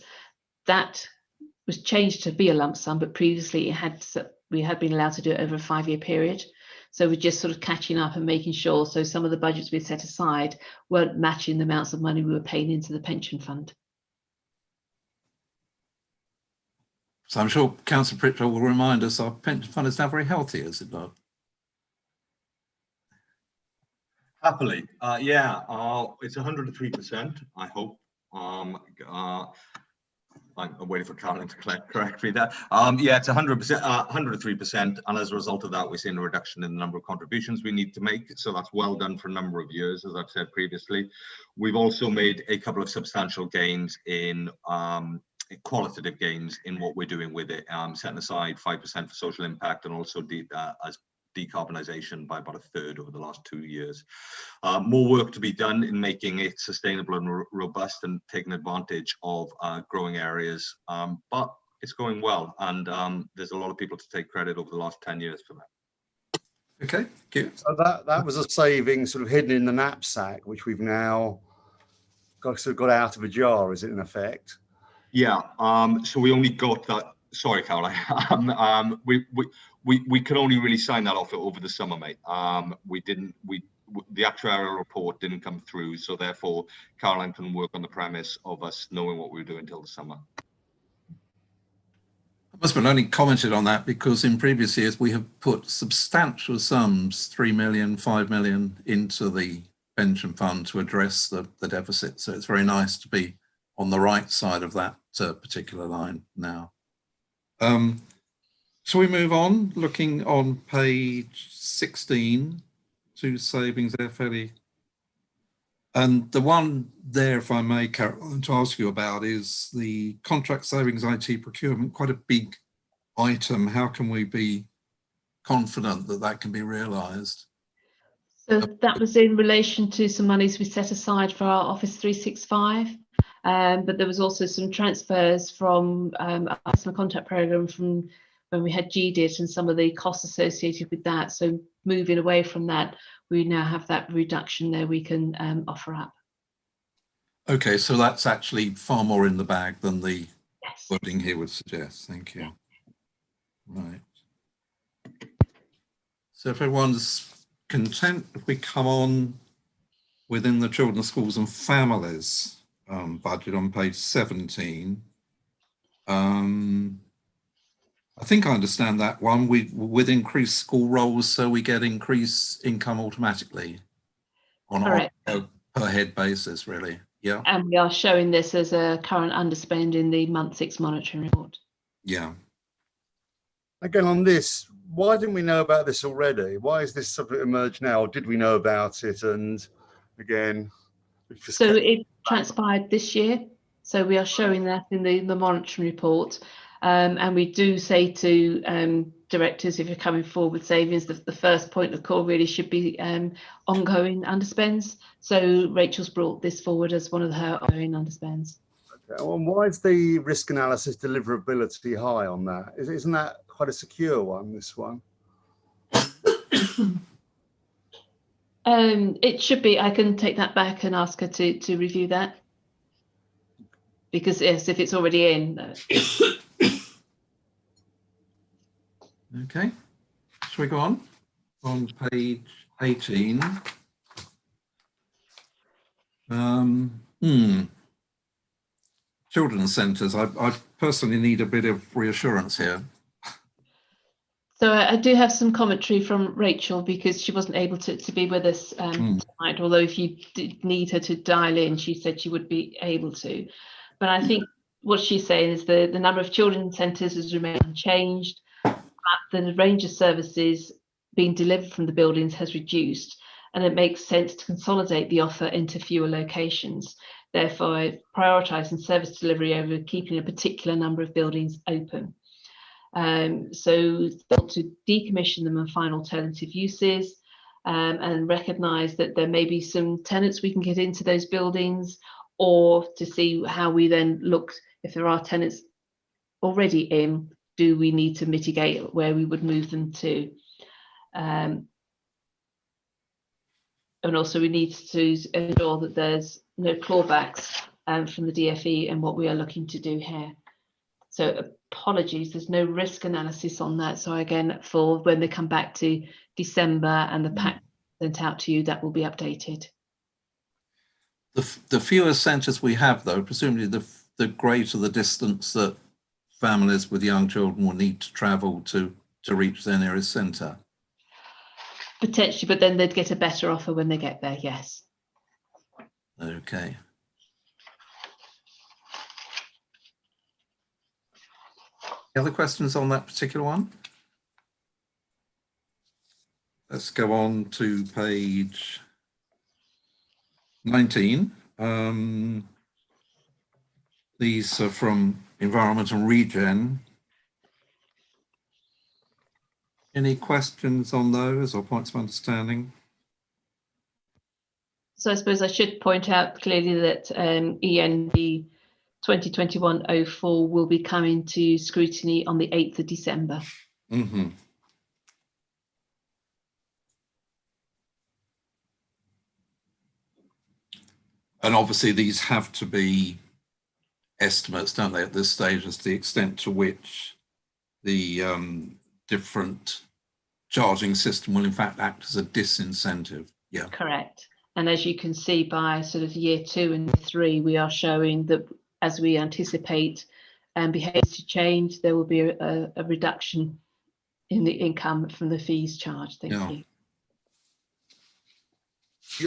That was changed to be a lump sum, but previously we had been allowed to do it over a 5-year period. So we're just sort of catching up and making sure. So some of the budgets we set aside weren't matching the amounts of money we were paying into the pension fund. So I'm sure Councillor Pritchard will remind us our pension fund is now very healthy, is it not? Happily, yeah, it's 103%, I hope. I'm waiting for Caroline to correct me there. Yeah, it's 100%, 103%, and as a result of that, we're seeing a reduction in the number of contributions we need to make. So that's well done for a number of years, as I've said previously. We've also made a couple of substantial gains in qualitative gains in what we're doing with it, setting aside 5% for social impact, and also as decarbonisation by about 1/3 over the last 2 years. More work to be done in making it sustainable and robust and taking advantage of growing areas, but it's going well, and there's a lot of people to take credit over the last 10 years for that. Okay, thank you. So that was a saving sort of hidden in the knapsack, which we've now got out of a jar, is it, in effect? Yeah, so we only got that. Sorry, Caroline. We can only really sign that off over the summer, mate. The actuarial report didn't come through, so therefore Caroline can work on the premise of us knowing what we were doing until the summer. My husband only commented on that because in previous years we have put substantial sums, 3 million, 5 million, into the pension fund to address the deficit. So it's very nice to be on the right side of that particular line now. Shall we move on? Looking on page 16, two savings there fairly. And the one there, if I may, Caroline, to ask you about is the contract savings IT procurement, quite a big item. How can we be confident that that can be realised? So that was in relation to some monies we set aside for our Office 365. But there was also some transfers from our customer contact programme from when we had GDIT and some of the costs associated with that. So moving away from that, we now have that reduction there we can offer up. Okay, so that's actually far more in the bag than the yes. wording here would suggest. Thank you. Right. So if everyone's content, if we come on within the Children's Schools and Families budget on page 17. I think I understand that one. With increased school rolls, so we get increased income automatically on a per head basis, really. Yeah. And we are showing this as a current underspend in the month 6 monitoring report. Yeah. Again, on this, why didn't we know about this already? Why is this something emerged now? Or did we know about it? And again, so it transpired this year. So we are showing that in the monitoring report. And we do say to directors, if you're coming forward with savings, the first point of call really should be ongoing underspends. So Rachel's brought this forward as one of her ongoing underspends. Okay. Well, why is the risk analysis deliverability high on that? Isn't that quite a secure one, this one? It should be. I can take that back and ask her to review that. Because yes, if it's already in. Okay, shall we go on? On page 18. Children's centres, I personally need a bit of reassurance here. So I do have some commentary from Rachel because she wasn't able to be with us tonight, although if you did need her to dial in, she said she would be able to. But I think what she's saying is the number of children's centres has remained unchanged. The range of services being delivered from the buildings has reduced, and it makes sense to consolidate the offer into fewer locations. therefore prioritising service delivery over keeping a particular number of buildings open. So to decommission them and find alternative uses, and recognise that there may be some tenants we can get into those buildings, or to see how we then look, if there are tenants already in, do we need to mitigate where we would move them to? And also we need to ensure that there's no clawbacks from the DFE and what we are looking to do here. So apologies, there's no risk analysis on that. So again, for when they come back to December and the pack sent out to you, that will be updated. The fewer centres we have, though, presumably the greater the distance that families with young children will need to travel to reach their nearest centre. Potentially, but then they'd get a better offer when they get there, yes. Okay. Other questions on that particular one? Let's go on to page 19. These are from Environment and Regen. Any questions on those or points of understanding? So I suppose I should point out clearly that END 2021-04 will be coming to scrutiny on the 8th of December. Mm-hmm. And obviously these have to be estimates, don't they, at this stage, as to the extent to which the different charging system will in fact act as a disincentive. Yeah. Correct. And as you can see by sort of year 2 and 3, we are showing that as we anticipate behaviours to change, there will be a reduction in the income from the fees charged. Thank you.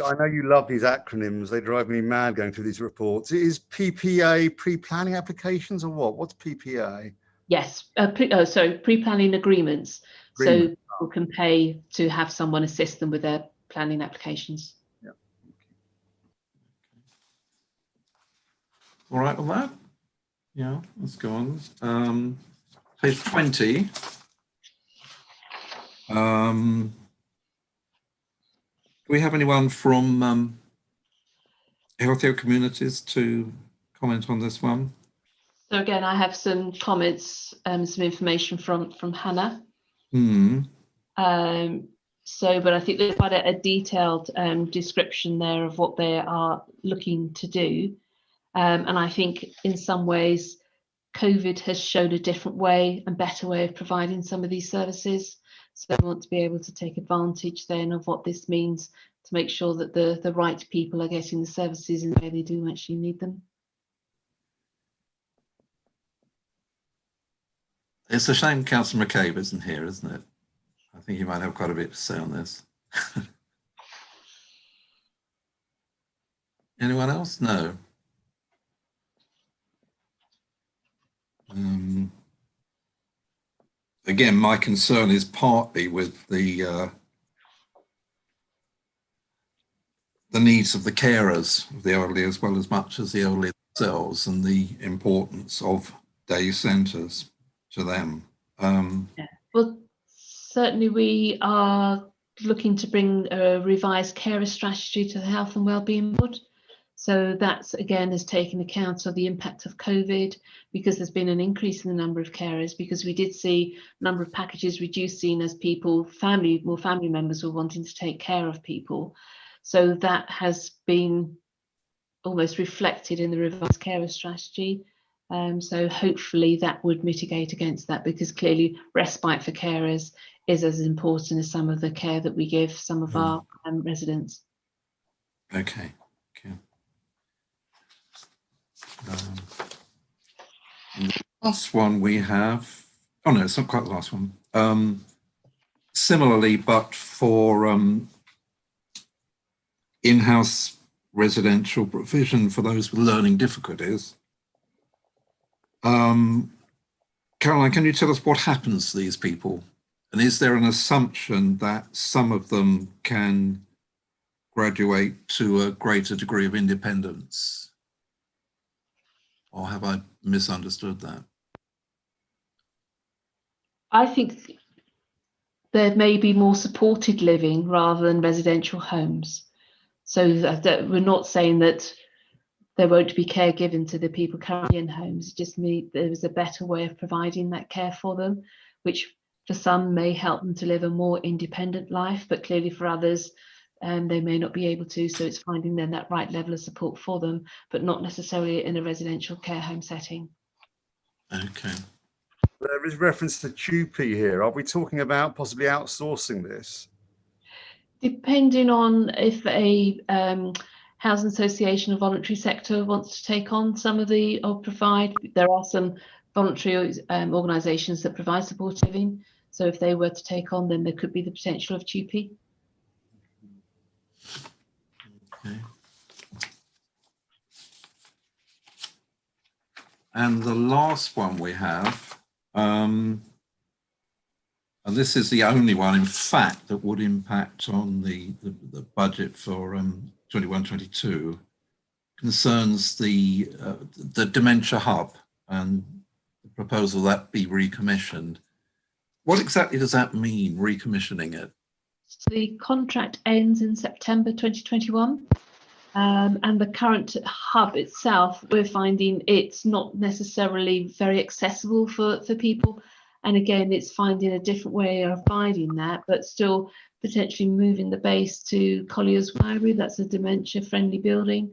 I know you love these acronyms. They drive me mad going through these reports. Is PPA pre-planning applications or what? What's PPA? Yes, pre-planning agreements. So people can pay to have someone assist them with their planning applications. Yeah. All right with that? Yeah, let's go on. Page 20. Do we have anyone from healthier communities to comment on this one? So again, I have some comments, some information from Hannah. Hmm. But I think there's quite a detailed description there of what they are looking to do. And I think in some ways, COVID has shown a different way and better way of providing some of these services. So I want to be able to take advantage then of what this means to make sure that the right people are getting the services in the way they do actually need them. It's a shame Councillor McCabe isn't here, isn't it? I think he might have quite a bit to say on this. Anyone else? No. Again, my concern is partly with the needs of the carers of the elderly as well as much as the elderly themselves, and the importance of day centres to them. Yeah. Well, certainly we are looking to bring a revised carer strategy to the Health and Wellbeing Board. So that's again has taken account of the impact of COVID, because there's been an increase in the number of carers, because we did see a number of packages reducing as people, more family members were wanting to take care of people. So that has been almost reflected in the revised carer strategy. So hopefully that would mitigate against that, because clearly respite for carers is as important as some of the care that we give some of our residents. Okay. The last one we have, oh no, it's not quite the last one. Similarly, but for in-house residential provision for those with learning difficulties. Caroline, can you tell us what happens to these people? And is there an assumption that some of them can graduate to a greater degree of independence or have I misunderstood that? I think there may be more supported living rather than residential homes. So that we're not saying that there won't be care given to the people currently in homes. Just there was a better way of providing that care for them, which for some may help them to live a more independent life, but clearly for others, they may not be able to. So it's finding then that right level of support for them, but not necessarily in a residential care home setting. Okay. There is reference to TUPE here. Are we talking about possibly outsourcing this? Depending on if a housing association or voluntary sector wants to take on some of the, or provide, there are some voluntary organisations that provide supported living. So if they were to take on, then there could be the potential of TUPE. Okay. And the last one we have, and this is the only one, in fact, that would impact on the budget for 21-22, concerns the dementia hub and the proposal that be recommissioned. What exactly does that mean, recommissioning it? The contract ends in September 2021. And the current hub itself, we're finding it's not necessarily very accessible for people. And again, it's finding a different way of finding that, but still potentially moving the base to Collier's Library. That's a dementia-friendly building,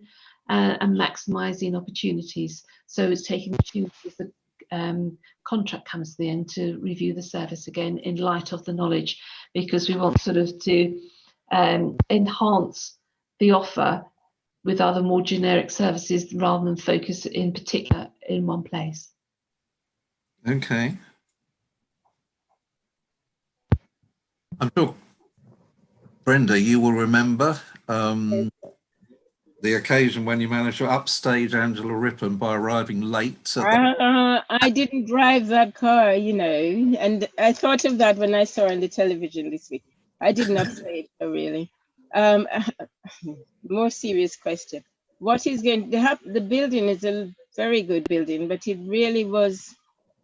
and maximising opportunities. So it's taking the opportunity if the contract comes to the end to review the service again in light of the knowledge, because we want sort of to enhance the offer with other more generic services rather than focus in particular in one place. Okay. I'm sure, Brenda, you will remember the occasion when you managed to upstage Angela Rippon by arriving late. I didn't drive that car, you know, and I thought of that when I saw on the television this week. I didn't upstage her, really. More serious question. What is going to happen? The building is a very good building, but it really was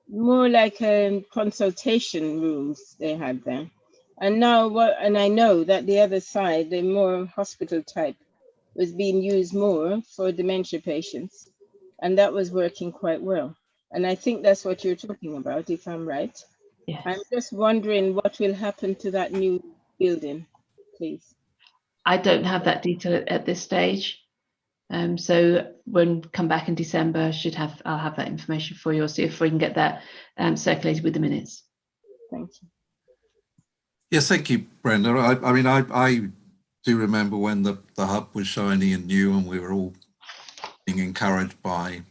more like a consultation rooms they had there. And now and I know that the other side, the more hospital type, was being used more for dementia patients. And that was working quite well. And I think that's what you're talking about, if I'm right. Yes. I'm just wondering what will happen to that new building, please. I don't have that detail at this stage. So when come back in December, I'll have that information for you. I'll see if we can get that circulated with the minutes. Thank you. Yes, thank you, Brenda. I mean, I do remember when the hub was shiny and new, and we were all being encouraged by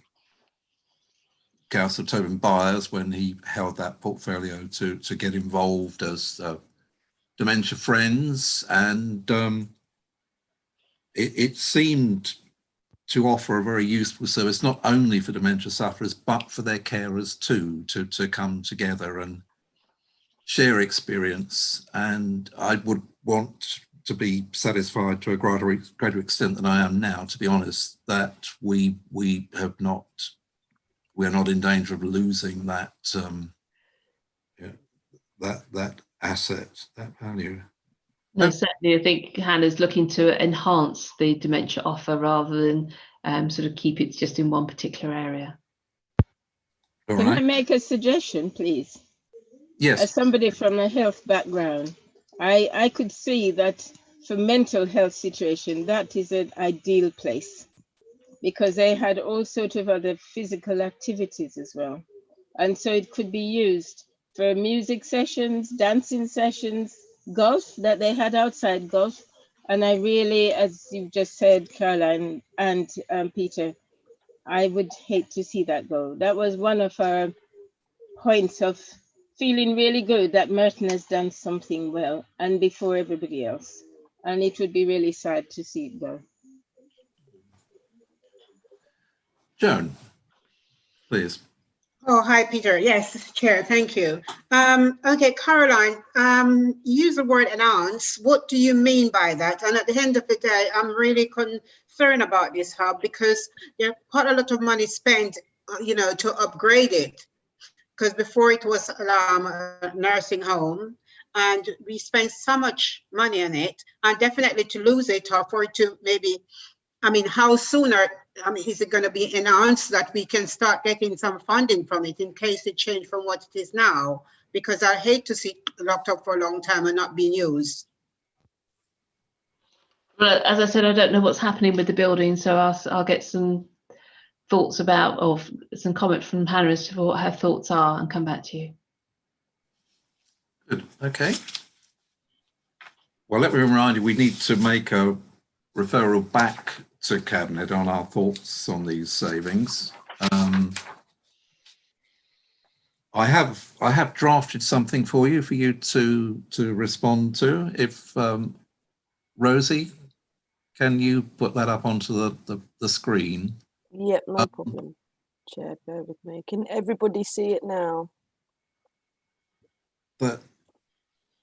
Councillor Tobin Byers when he held that portfolio to get involved as dementia friends, and it seemed to offer a very useful service, not only for dementia sufferers, but for their carers too, to come together and share experience. And I would want to be satisfied to a greater extent than I am now, to be honest, that we're not in danger of losing that that asset, that value. No, certainly. I think Hannah's looking to enhance the dementia offer rather than sort of keep it just in one particular area. All Can right. I make a suggestion, please? Yes. As somebody from a health background, I could see that for mental health situation, that is an ideal place, because they had all sorts of other physical activities as well. And so it could be used for music sessions, dancing sessions, golf that they had outside golf. And I really, as you just said, Caroline and Peter, I would hate to see that go. That was one of our points of feeling really good that Merton has done something well and before everybody else. And it would be really sad to see it go. Joan, please. Oh, hi, Peter. Yes, Chair, thank you. Okay, Caroline, you use the word announce. What do you mean by that? And at the end of the day, I'm really concerned about this hub because there's quite a lot of money spent you know, to upgrade it, because before it was a nursing home, and we spent so much money on it, and definitely to lose it, or for it to maybe, I mean, how sooner, I mean, is it going to be enhanced that we can start getting some funding from it in case it changed from what it is now? Because I hate to see it locked up for a long time and not being used. Well, as I said, I don't know what's happening with the building, so I'll get some thoughts about, or some comment from Hannah as to what her thoughts are, and come back to you. Good. Okay. Well, let me remind you, we need to make a referral back to Cabinet on our thoughts on these savings. I have drafted something for you to respond to. If Rosie, can you put that up onto the screen? Yep, no problem. Chair, bear with me. Can everybody see it now? But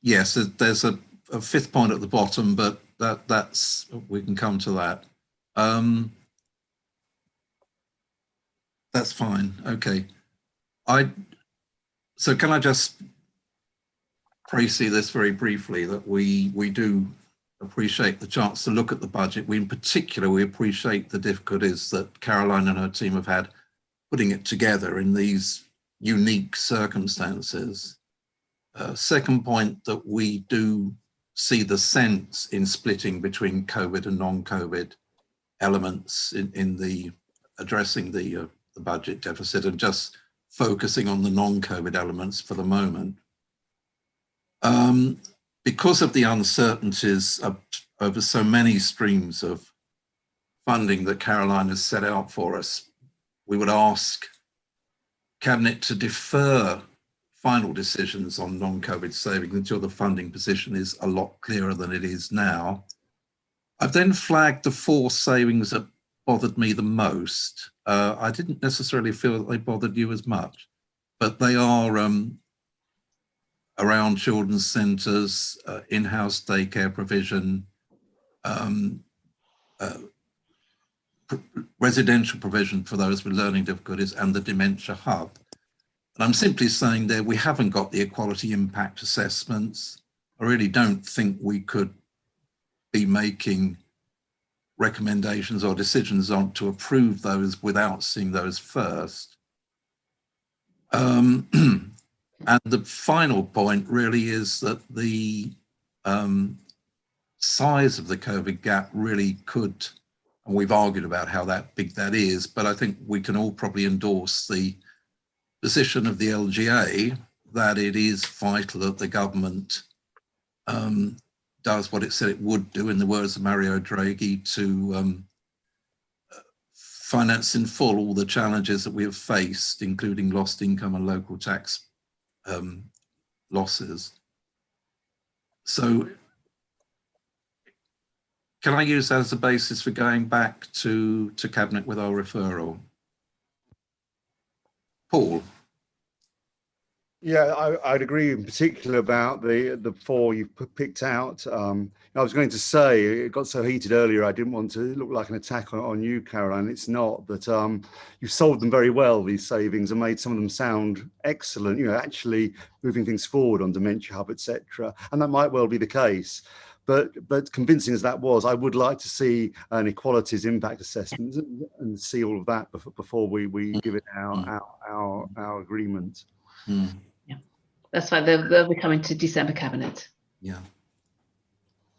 yes, there's a fifth point at the bottom, but that's we can come to that. That's fine. Okay. So can I just pre-see this very briefly, that we do appreciate the chance to look at the budget. We, in particular, we appreciate the difficulties that Caroline and her team have had putting it together in these unique circumstances. Second point, that we do see the sense in splitting between COVID and non-COVID elements in the addressing the budget deficit, and just focusing on the non-COVID elements for the moment. Because of the uncertainties over so many streams of funding that Caroline has set out for us, we would ask Cabinet to defer final decisions on non-COVID savings until the funding position is a lot clearer than it is now. I've then flagged the 4 savings that bothered me the most. I didn't necessarily feel that they bothered you as much, but they are around children's centres, in-house daycare provision, residential provision for those with learning difficulties, and the dementia hub. And I'm simply saying there, we haven't got the equality impact assessments. I really don't think we could be making recommendations or decisions on to approve those without seeing those first. And the final point really is that the size of the COVID gap really could, and we've argued about how big that is, but I think we can all probably endorse the position of the LGA that it is vital that the government does what it said it would do, in the words of Mario Draghi, to finance in full all the challenges that we have faced, including lost income and local tax losses. So can I use that as a basis for going back to Cabinet with our referral? Paul? Yeah, I'd agree in particular about the 4 you've picked out. I was going to say, it got so heated earlier, I didn't want to look like an attack on you, Caroline. It's not, but you've sold them very well, these savings, and made some of them sound excellent, you know, actually moving things forward on Dementia Hub, etc. And that might well be the case. But convincing as that was, I would like to see an equalities impact assessment and see all of that before we give it our agreement. Mm. Yeah, that's fine. They'll be coming to December Cabinet. Yeah.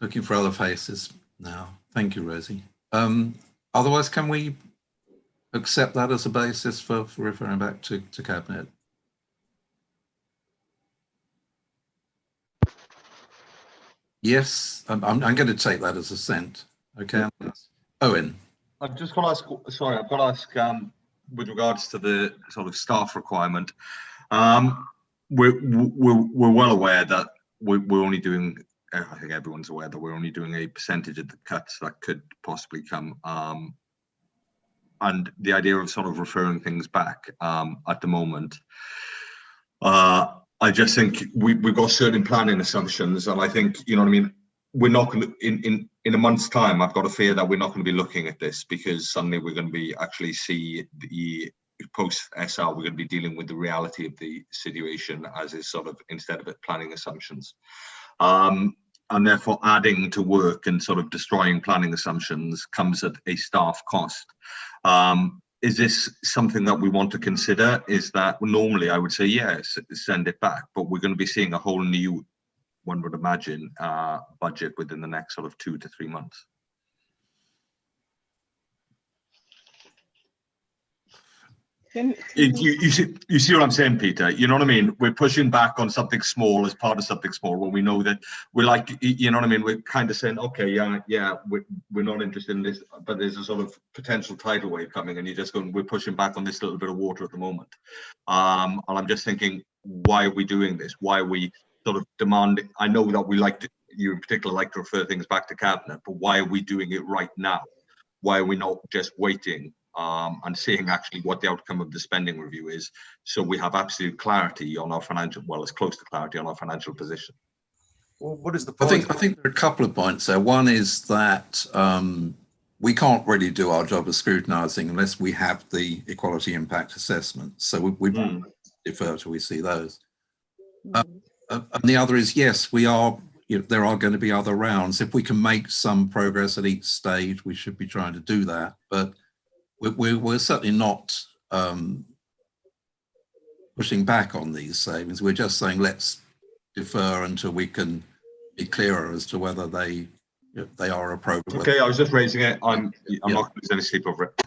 Looking for other faces now. Thank you, Rosie. Otherwise, can we accept that as a basis for referring back to Cabinet? Yes, I'm going to take that as assent. Okay, Owen. I've just got to ask, sorry, I've got to ask with regards to the sort of staff requirement. We're well aware that we're only doing, I think everyone's aware that we're only doing a percentage of the cuts that could possibly come. And the idea of sort of referring things back at the moment, I just think we've got certain planning assumptions, and I think, you know what I mean, we're not going to, in a month's time, I've got a fear that we're not going to be looking at this, because suddenly we're going to be actually see the post SR, we're going to be dealing with the reality of the situation as is sort of, instead of it planning assumptions. And therefore adding to work and sort of destroying planning assumptions comes at a staff cost. Is this something that we want to consider? Is that normally I would say yes, send it back, but we're going to be seeing a whole new, one would imagine, budget within the next sort of 2 to 3 months. You see what I'm saying, Peter? You know what I mean? We're pushing back on something small as part of something small when we know that we're like, you know what I mean? We're kind of saying, okay, yeah, we're not interested in this, but there's a sort of potential tidal wave coming, and you're just going, we're pushing back on this little bit of water at the moment. And I'm just thinking, why are we doing this? Why are we sort of demanding? I know that we like to, you in particular, like to refer things back to cabinet, but why are we doing it right now? Why are we not just waiting and seeing actually what the outcome of the spending review is, so we have absolute clarity on our financial, well, as close to clarity on our financial position? Well, what is the point? I think there are a couple of points there. One is that we can't really do our job of scrutinising unless we have the equality impact assessment. So we defer till we see those. And the other is, yes, we are. There are going to be other rounds. If we can make some progress at each stage, we should be trying to do that. But we're certainly not pushing back on these savings. We're just saying let's defer until we can be clearer as to whether they are appropriate. Okay, I was just raising it. I'm not going to lose any sleep over it.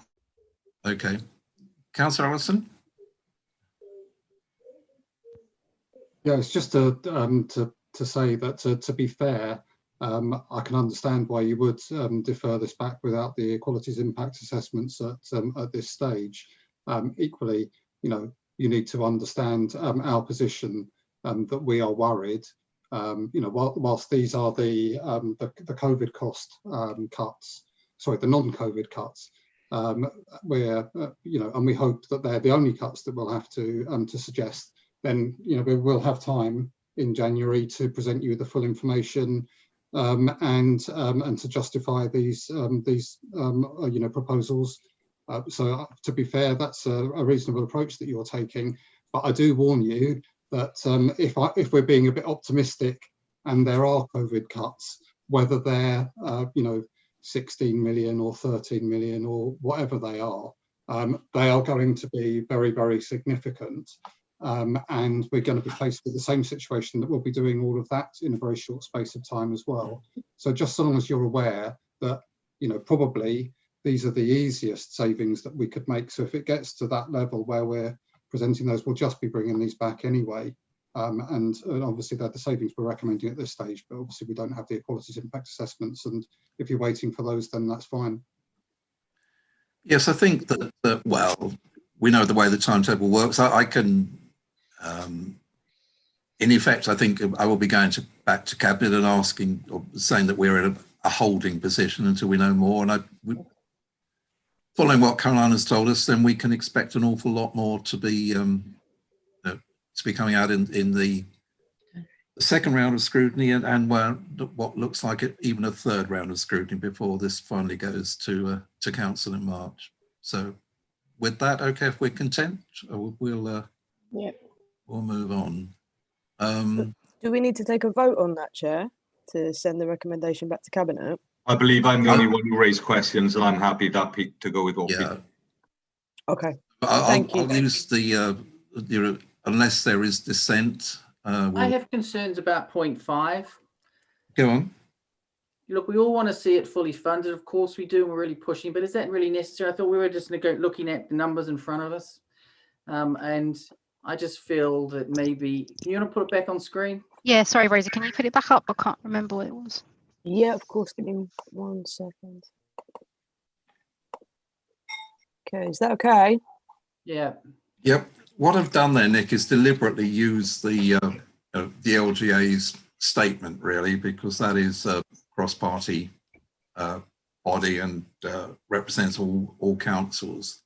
Okay, Councillor Allison. Yeah, it's just to say that to be fair, I can understand why you would defer this back without the equalities impact assessments at this stage. Equally, you need to understand our position, that we are worried. Whilst these are the COVID cost cuts, sorry, the non-COVID cuts, where and we hope that they're the only cuts that we'll have to suggest. Then we will have time in January to present you with the full information and to justify these proposals. So to be fair, that's a reasonable approach that you're taking. But I do warn you that if we're being a bit optimistic and there are COVID cuts, whether they're 16 million or 13 million or whatever they are going to be very, very significant. And we're going to be faced with the same situation that we'll be doing all of that in a very short space of time as well. So just so long as you're aware that, probably these are the easiest savings that we could make. So if it gets to that level where we're presenting those, we'll just be bringing these back anyway. And obviously they're the savings we're recommending at this stage, but obviously we don't have the equalities impact assessments. And if you're waiting for those, then that's fine. Yes, I think that well, we know the way the timetable works. I can, in effect, I think I will be going back to Cabinet and asking or saying that we're in a holding position until we know more. And following what Caroline has told us, then we can expect an awful lot more to be coming out in the second round of scrutiny and what looks like even a third round of scrutiny before this finally goes to council in March. So with that, okay, if we're content, we'll move on. Do we need to take a vote on that, Chair, to send the recommendation back to Cabinet? I believe I'm the only one who raised questions, and I'm happy to go with all. Yeah. Okay. I'll use the unless there is dissent. I have concerns about 0.5. Go on. Look, we all want to see it fully funded. Of course we do, and we're really pushing, but is that really necessary? I thought we were just looking at the numbers in front of us. And I just feel that maybe, can you want to put it back on screen? Yeah, sorry, Rosie, can you put it back up? I can't remember what it was. Yeah, of course. Give me 1 second. Okay, is that okay? Yeah. Yep. What I've done there, Nick, is deliberately use the LGA's statement, really, because that is a cross-party body and represents all councils,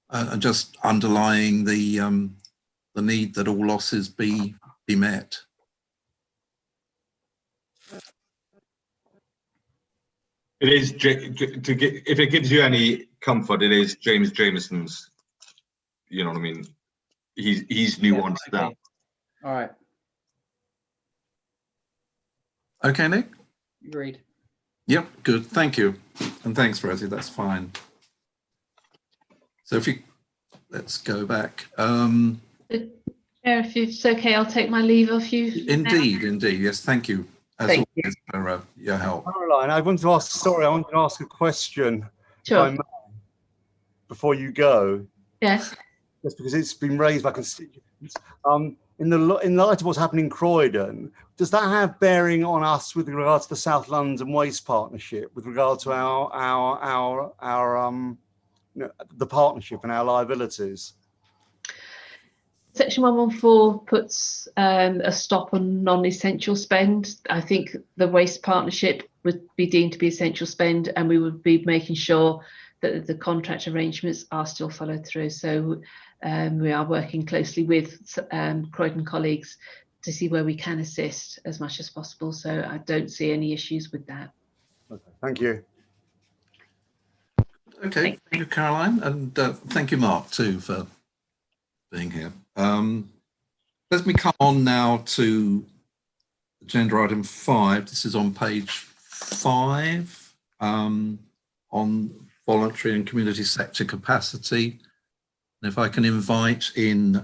and just underlying the need that all losses be met. It is, if it gives you any comfort, it is James Jameson's you know what I mean? He's nuanced that. All right. Okay, Nick? Agreed. Yep, good. Thank you. And thanks, Rosie. That's fine. So if you, let's go back. Chair, if it's okay, I'll take my leave of you. Indeed, indeed. Yes, thank you. As Thank always, for your help. Caroline, I wanted to ask, sorry, I wanted to ask a question, if Sure. I may, before you go. Yes. Just because it's been raised by constituents. In light of what's happening in Croydon, does that have bearing on us with regard to the South London Waste Partnership, with regard to the partnership and our liabilities? Section 114 puts a stop on non-essential spend. I think the waste partnership would be deemed to be essential spend, and we would be making sure that the contract arrangements are still followed through. So we are working closely with Croydon colleagues to see where we can assist as much as possible. So I don't see any issues with that. Okay, thank you. Okay, thank you, Caroline, and thank you, Mark, too, for being here. Let me come on now to agenda item 5. This is on page 5 on voluntary and community sector capacity. And if I can invite in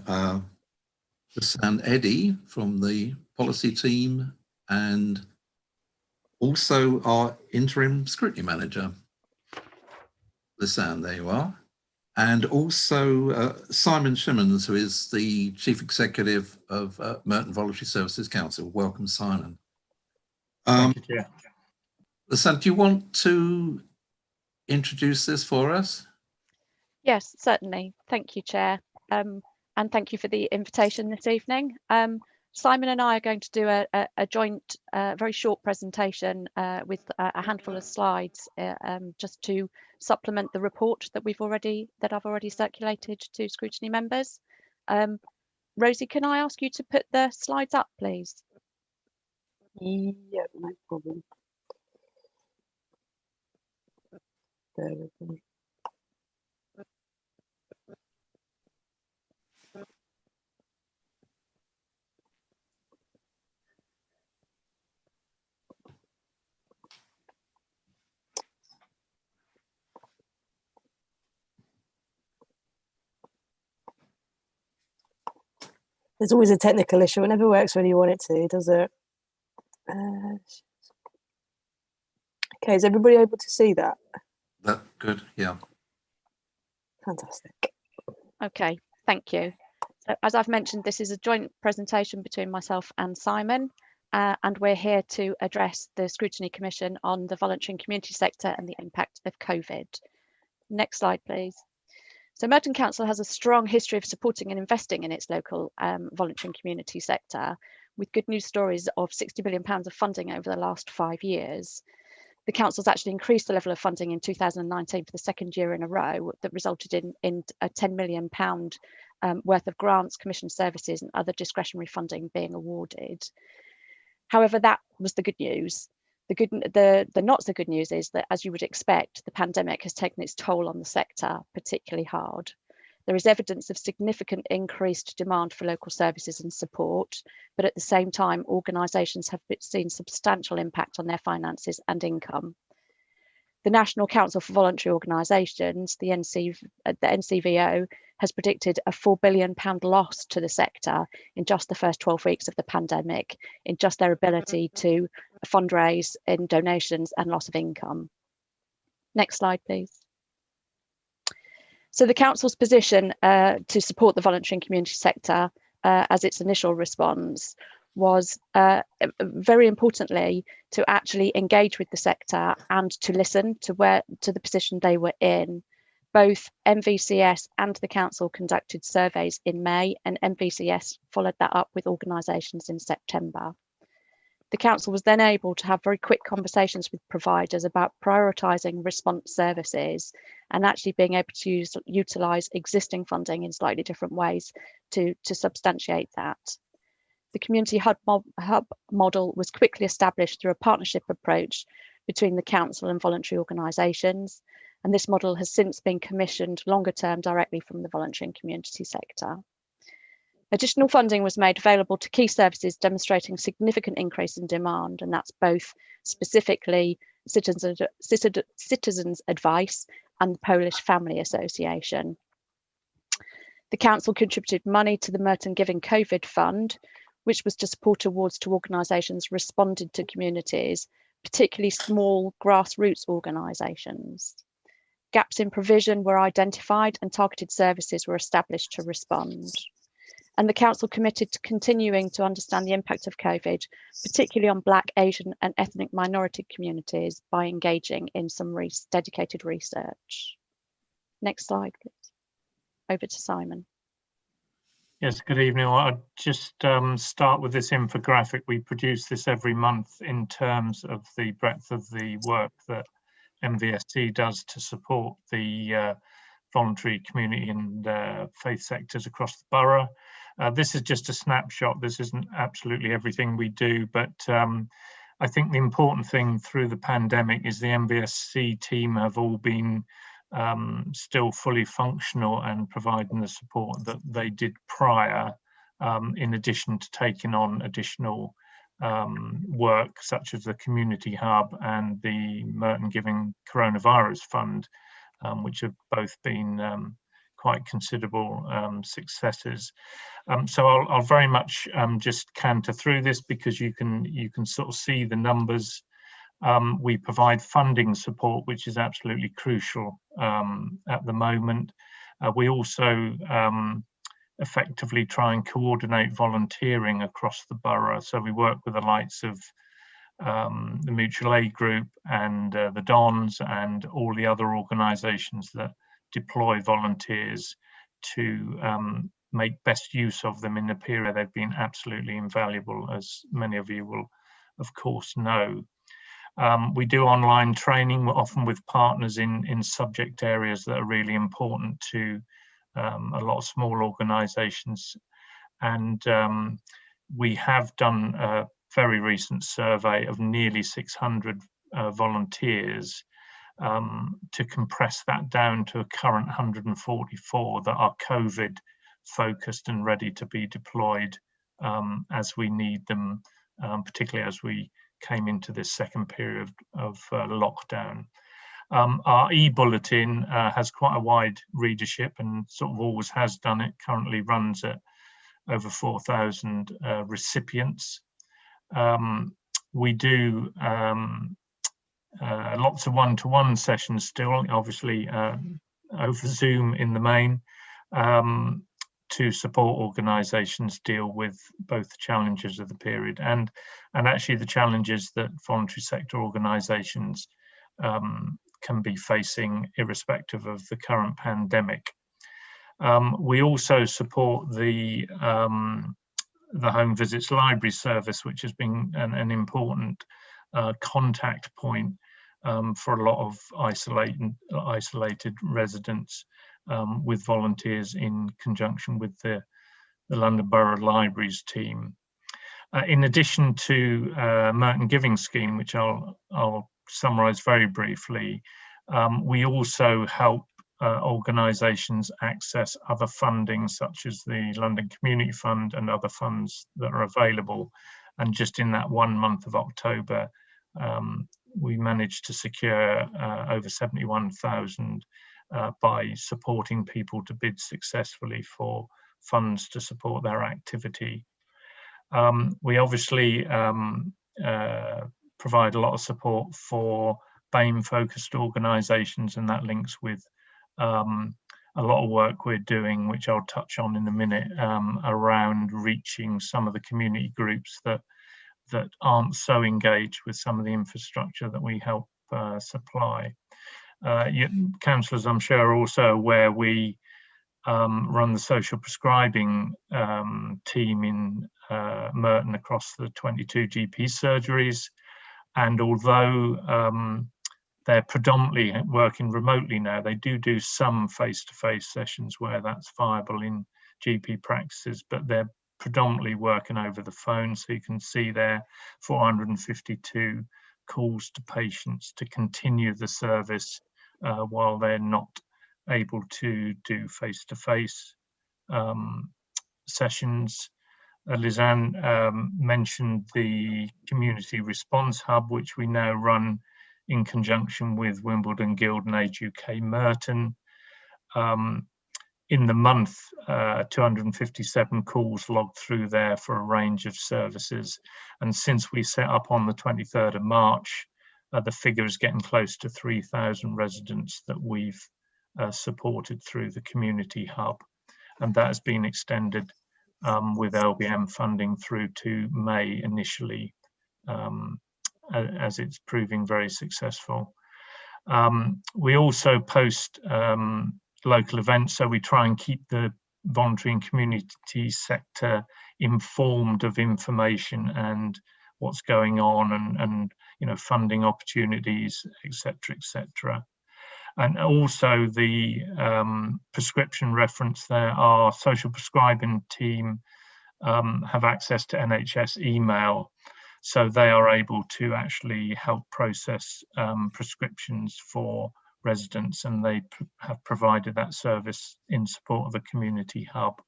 Hassan Eddy from the policy team and also our interim scrutiny manager. Hassan, there you are. And also Simon Shimmons, who is the Chief Executive of Merton Voluntary Services Council. Welcome, Simon. Thank you, Chair. Hassan, do you want to introduce this for us? Yes, certainly. Thank you, Chair. And thank you for the invitation this evening. Simon and I are going to do a joint, very short presentation with a handful of slides just to supplement the report that I've already circulated to scrutiny members. Rosie, can I ask you to put the slides up, please? Yeah, no problem. There we go. There's always a technical issue. It never works when you want it to, does it? Okay, is everybody able to see that? That good, yeah. Fantastic. Okay, thank you. So as I've mentioned, this is a joint presentation between myself and Simon, and we're here to address the Scrutiny Commission on the voluntary and community sector and the impact of COVID. Next slide, please. So Merton Council has a strong history of supporting and investing in its local voluntary and community sector, with good news stories of £60 million of funding over the last 5 years. The council's actually increased the level of funding in 2019 for the second year in a row, that resulted in a £10 million worth of grants, commission services and other discretionary funding being awarded. However, that was the good news. The not so good news is that, as you would expect, the pandemic has taken its toll on the sector particularly hard. There is evidence of significant increased demand for local services and support, but at the same time, organisations have seen substantial impact on their finances and income. The National Council for Voluntary Organisations, the NCVO, has predicted a £4 billion loss to the sector in just the first 12 weeks of the pandemic, in just their ability to fundraise in donations and loss of income. Next slide, please. So the council's position to support the voluntary and community sector as its initial response was very importantly to actually engage with the sector and to listen to the position they were in. Both MVCS and the council conducted surveys in May, and MVCS followed that up with organisations in September. The council was then able to have very quick conversations with providers about prioritising response services and actually being able to utilise existing funding in slightly different ways to substantiate that. The community hub model was quickly established through a partnership approach between the council and voluntary organisations, and this model has since been commissioned longer term directly from the voluntary and community sector. Additional funding was made available to key services demonstrating significant increase in demand, and that's both specifically Citizens Advice and the Polish Family Association. The council contributed money to the Merton Giving COVID Fund, which was to support awards to organisations responding to communities, particularly small grassroots organisations. Gaps in provision were identified and targeted services were established to respond. And the council committed to continuing to understand the impact of COVID, particularly on Black, Asian and ethnic minority communities, by engaging in some dedicated research. Next slide, please. Over to Simon. Yes, good evening. I'll just start with this infographic. We produce this every month in terms of the breadth of the work that MVST does to support the voluntary, community and faith sectors across the borough. This is just a snapshot. This isn't absolutely everything we do, but I think the important thing through the pandemic is the MVSC team have all been still fully functional and providing the support that they did prior, in addition to taking on additional work such as the Community Hub and the Merton Giving Coronavirus Fund, which have both been quite considerable successes. So I'll very much just canter through this because you can sort of see the numbers. We provide funding support, which is absolutely crucial at the moment. We also effectively try and coordinate volunteering across the borough. So we work with the likes of the Mutual Aid Group and the Dons and all the other organisations that deploy volunteers to make best use of them in the period. They've been absolutely invaluable, as many of you will, of course, know. We do online training, often with partners in subject areas that are really important to a lot of small organisations. And we have done a very recent survey of nearly 600 volunteers to compress that down to a current 144 that are COVID focused and ready to be deployed as we need them, particularly as we came into this second period of lockdown. Our e-bulletin has quite a wide readership and sort of always has done. It currently runs at over 4,000 recipients. We do lots of one-to-one sessions still, obviously over Zoom in the main, to support organisations deal with both the challenges of the period and actually the challenges that voluntary sector organisations can be facing irrespective of the current pandemic. We also support the Home Visits Library service, which has been an important contact point for a lot of isolated residents, with volunteers in conjunction with the London Borough Libraries team. In addition to Merton Giving Scheme, which I'll summarise very briefly, we also help organisations access other funding such as the London Community Fund and other funds that are available. And just in that 1 month of October, we managed to secure over 71,000 by supporting people to bid successfully for funds to support their activity. We obviously provide a lot of support for BAME-focused organisations, and that links with a lot of work we're doing, which I'll touch on in a minute, around reaching some of the community groups that aren't so engaged with some of the infrastructure that we help supply. Councillors, I'm sure, are also aware we run the social prescribing team in Merton across the 22 GP surgeries. And although they're predominantly working remotely now, they do some face-to-face sessions where that's viable in GP practices, but they're predominantly working over the phone. So you can see there 452 calls to patients to continue the service while they're not able to do face-to-face sessions. Lisanne mentioned the Community Response Hub, which we now run in conjunction with Wimbledon Guild and Age UK Merton. In the month, 257 calls logged through there for a range of services. And since we set up on the 23rd of March, the figure is getting close to 3,000 residents that we've supported through the Community Hub. And that has been extended with LBM funding through to May initially, as it's proving very successful. We also post local events, so we try and keep the voluntary and community sector informed of information and what's going on, and you know, funding opportunities, etc., etc. And also the prescription reference there, our social prescribing team have access to NHS email, so they are able to actually help process prescriptions for residents, and they have provided that service in support of the Community Hub.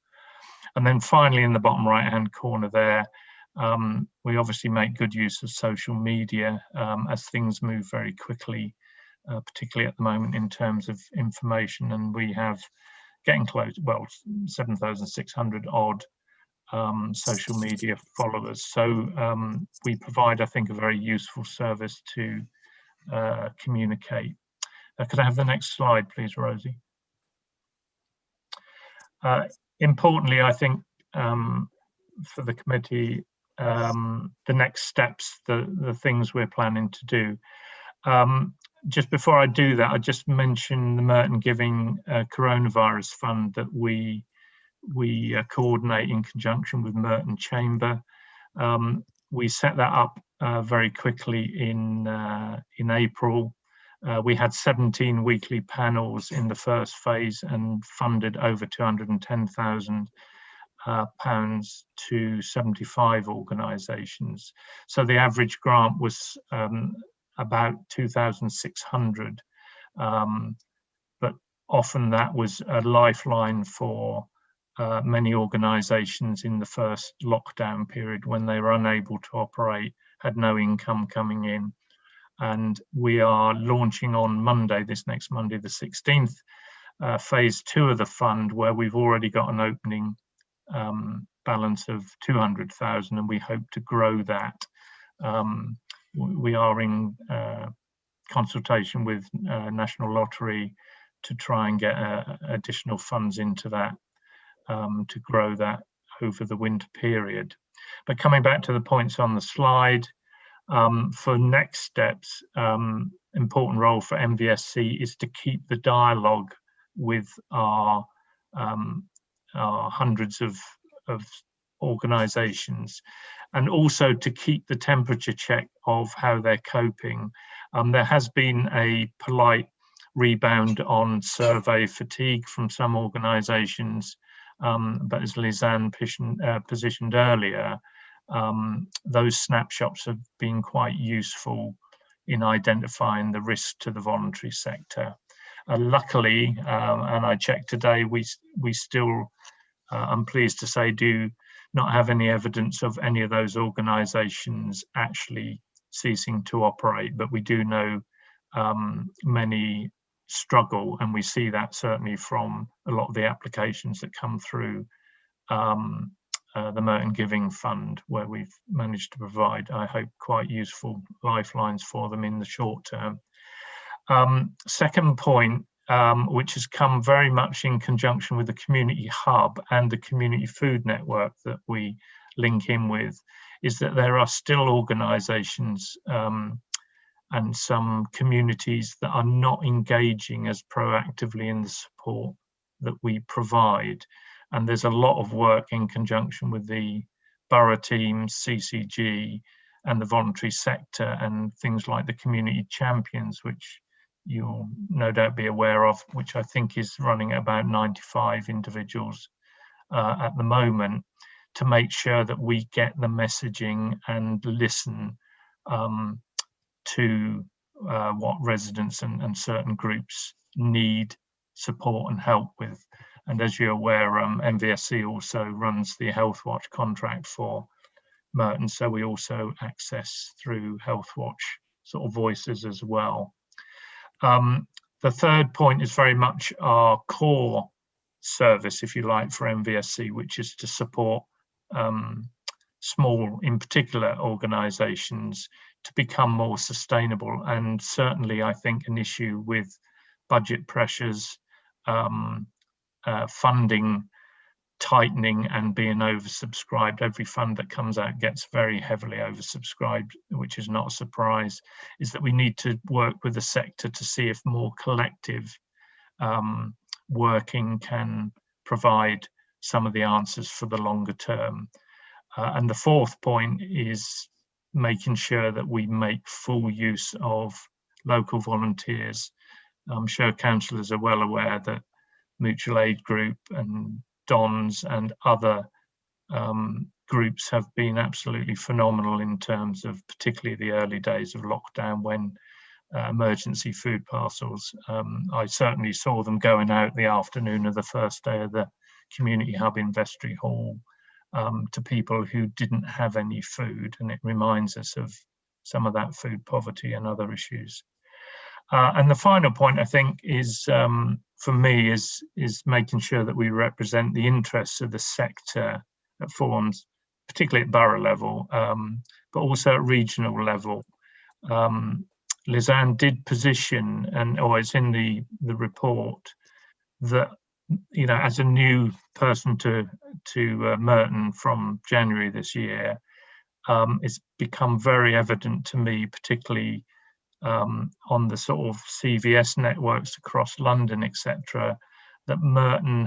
And then finally, in the bottom right hand corner there, we obviously make good use of social media as things move very quickly, particularly at the moment in terms of information, and we have getting close, well, 7,600 odd social media followers. So we provide, I think, a very useful service to communicate. Could I have the next slide, please, Rosie? Importantly, I think for the committee, the next steps, the things we're planning to do. Just before I do that, I just mentioned the Merton Giving Coronavirus Fund that we coordinate in conjunction with Merton Chamber. We set that up very quickly in April. We had 17 weekly panels in the first phase and funded over £210,000 to 75 organisations. So the average grant was about 2,600, but often that was a lifeline for many organisations in the first lockdown period when they were unable to operate, had no income coming in. And we are launching on Monday, this next Monday, the 16th, phase 2 of the fund, where we've already got an opening balance of 200,000, and we hope to grow that. We are in consultation with National Lottery to try and get additional funds into that to grow that over the winter period. But coming back to the points on the slide, for next steps, important role for MVSC is to keep the dialogue with our hundreds of organisations, and also to keep the temperature check of how they're coping. There has been a polite rebound on survey fatigue from some organisations, but as Lisanne positioned earlier, those snapshots have been quite useful in identifying the risk to the voluntary sector. Luckily, and I checked today, we still, I'm pleased to say, do not have any evidence of any of those organisations actually ceasing to operate, but we do know many struggle, and we see that certainly from a lot of the applications that come through the Merton Giving Fund, where we've managed to provide, I hope, quite useful lifelines for them in the short term. Second point, which has come very much in conjunction with the Community Hub and the Community Food Network that we link in with, is that there are still organisations and some communities that are not engaging as proactively in the support that we provide. And there's a lot of work in conjunction with the borough teams, CCG, and the voluntary sector, and things like the community champions, which you'll no doubt be aware of, which I think is running at about 95 individuals at the moment, to make sure that we get the messaging and listen to what residents and certain groups need support and help with. And as you're aware, MVSC also runs the Health Watch contract for Merton, so we also access through Health Watch sort of voices as well. The third point is very much our core service, if you like, for MVSC, which is to support small, in particular, organisations to become more sustainable. And certainly, I think an issue with budget pressures, funding tightening and being oversubscribed. Every fund that comes out gets very heavily oversubscribed, which is not a surprise, is that we need to work with the sector to see if more collective working can provide some of the answers for the longer term. And the fourth point is making sure that we make full use of local volunteers. I'm sure councillors are well aware that Mutual Aid Group and Dons and other groups have been absolutely phenomenal in terms of particularly the early days of lockdown when emergency food parcels. I certainly saw them going out the afternoon of the first day of the Community Hub in Vestry Hall to people who didn't have any food, and it reminds us of some of that food poverty and other issues. And the final point, I think, is for me is making sure that we represent the interests of the sector at forums, particularly at borough level, but also at regional level. Lisanne did position, or it's in the report, that, you know, as a new person to Merton from January this year, it's become very evident to me, particularly on the sort of CVS networks across London, etc., that Merton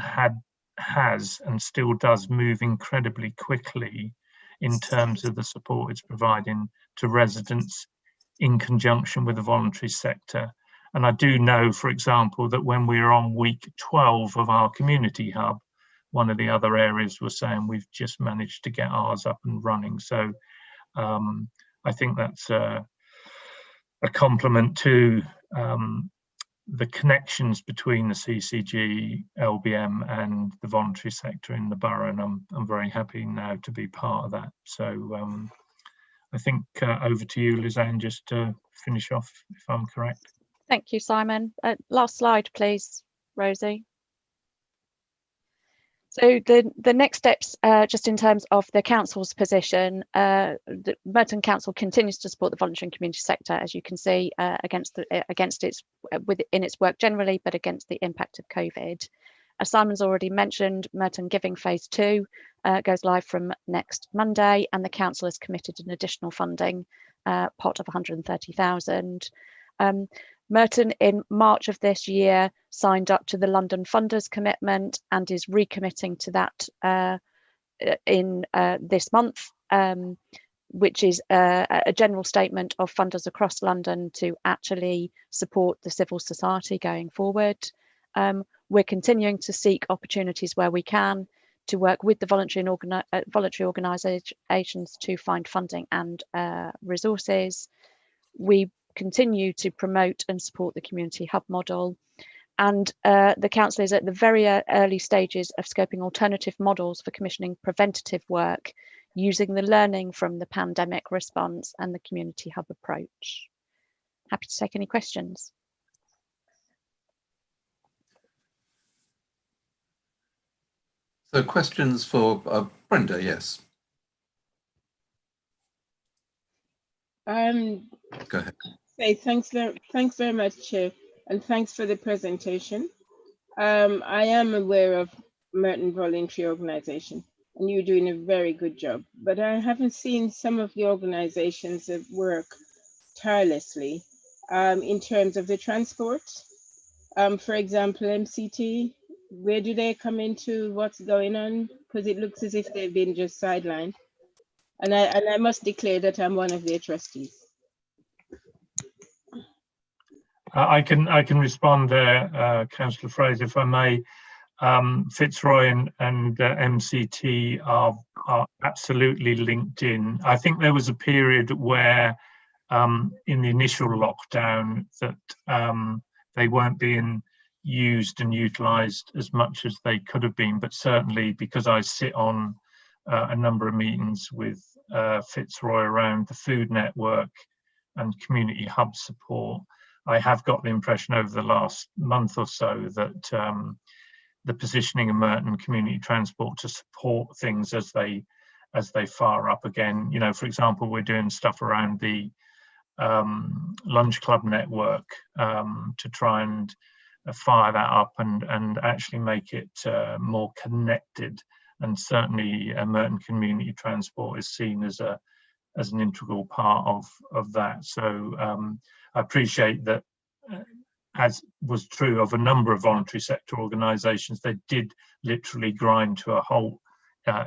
has and still does move incredibly quickly in terms of the support it's providing to residents in conjunction with the voluntary sector. And I do know, for example, that when we were on week 12 of our community hub, one of the other areas was saying we've just managed to get ours up and running. So I think that's a compliment to the connections between the CCG, LBM and the voluntary sector in the borough, and I'm very happy now to be part of that. So I think over to you, Lisanne, just to finish off, if I'm correct. Thank you, Simon. Last slide, please, Rosie. So the next steps, just in terms of the council's position, the Merton Council continues to support the voluntary and community sector, as you can see, against its work generally, but against the impact of COVID. As Simon's already mentioned, Merton Giving Phase 2 goes live from next Monday, and the council has committed an additional funding pot of 130,000. Merton in March of this year signed up to the London Funders commitment and is recommitting to that in this month, which is a general statement of funders across London to actually support the civil society going forward. We're continuing to seek opportunities where we can to work with the voluntary organisations to find funding and resources. We continue to promote and support the community hub model, and the council is at the very early stages of scoping alternative models for commissioning preventative work using the learning from the pandemic response and the community hub approach. Happy to take any questions. So questions for Brenda, yes. Go ahead. Say thanks very much, Chair, and thanks for the presentation. I am aware of Merton Voluntary Organisation, and you're doing a very good job, but I haven't seen some of the organisations that work tirelessly in terms of the transport. For example, MCT, where do they come into what's going on? Because it looks as if they've been just sidelined. And I must declare that I'm one of their trustees. I can respond there, Councillor Fraser, if I may. Fitzroy and MCT are absolutely linked in. I think there was a period where in the initial lockdown that they weren't being used and utilised as much as they could have been. But certainly, because I sit on a number of meetings with Fitzroy around the food network and community hub support, I have got the impression over the last month or so that the positioning of Merton community transport to support things as they fire up again. You know, for example, we're doing stuff around the lunch club network to try and fire that up and actually make it more connected. And certainly Merton community transport is seen as an integral part of that. So I appreciate that, as was true of a number of voluntary sector organisations, they did literally grind to a halt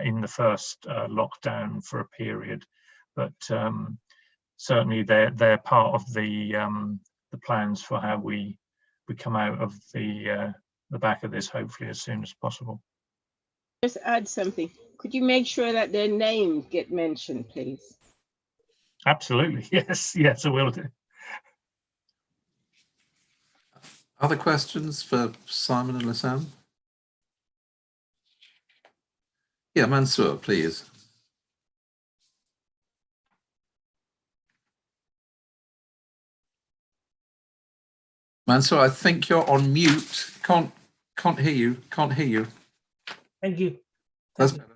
in the first lockdown for a period. But certainly they're part of the plans for how we come out of the back of this, hopefully as soon as possible. Just add something. Could you make sure that their names get mentioned, please? Absolutely, yes, I will do. Other questions for Simon and Lisanne? Yeah, Mansour, please. Mansour, I think you're on mute. Can't hear you. Can't hear you. Thank you. That's better.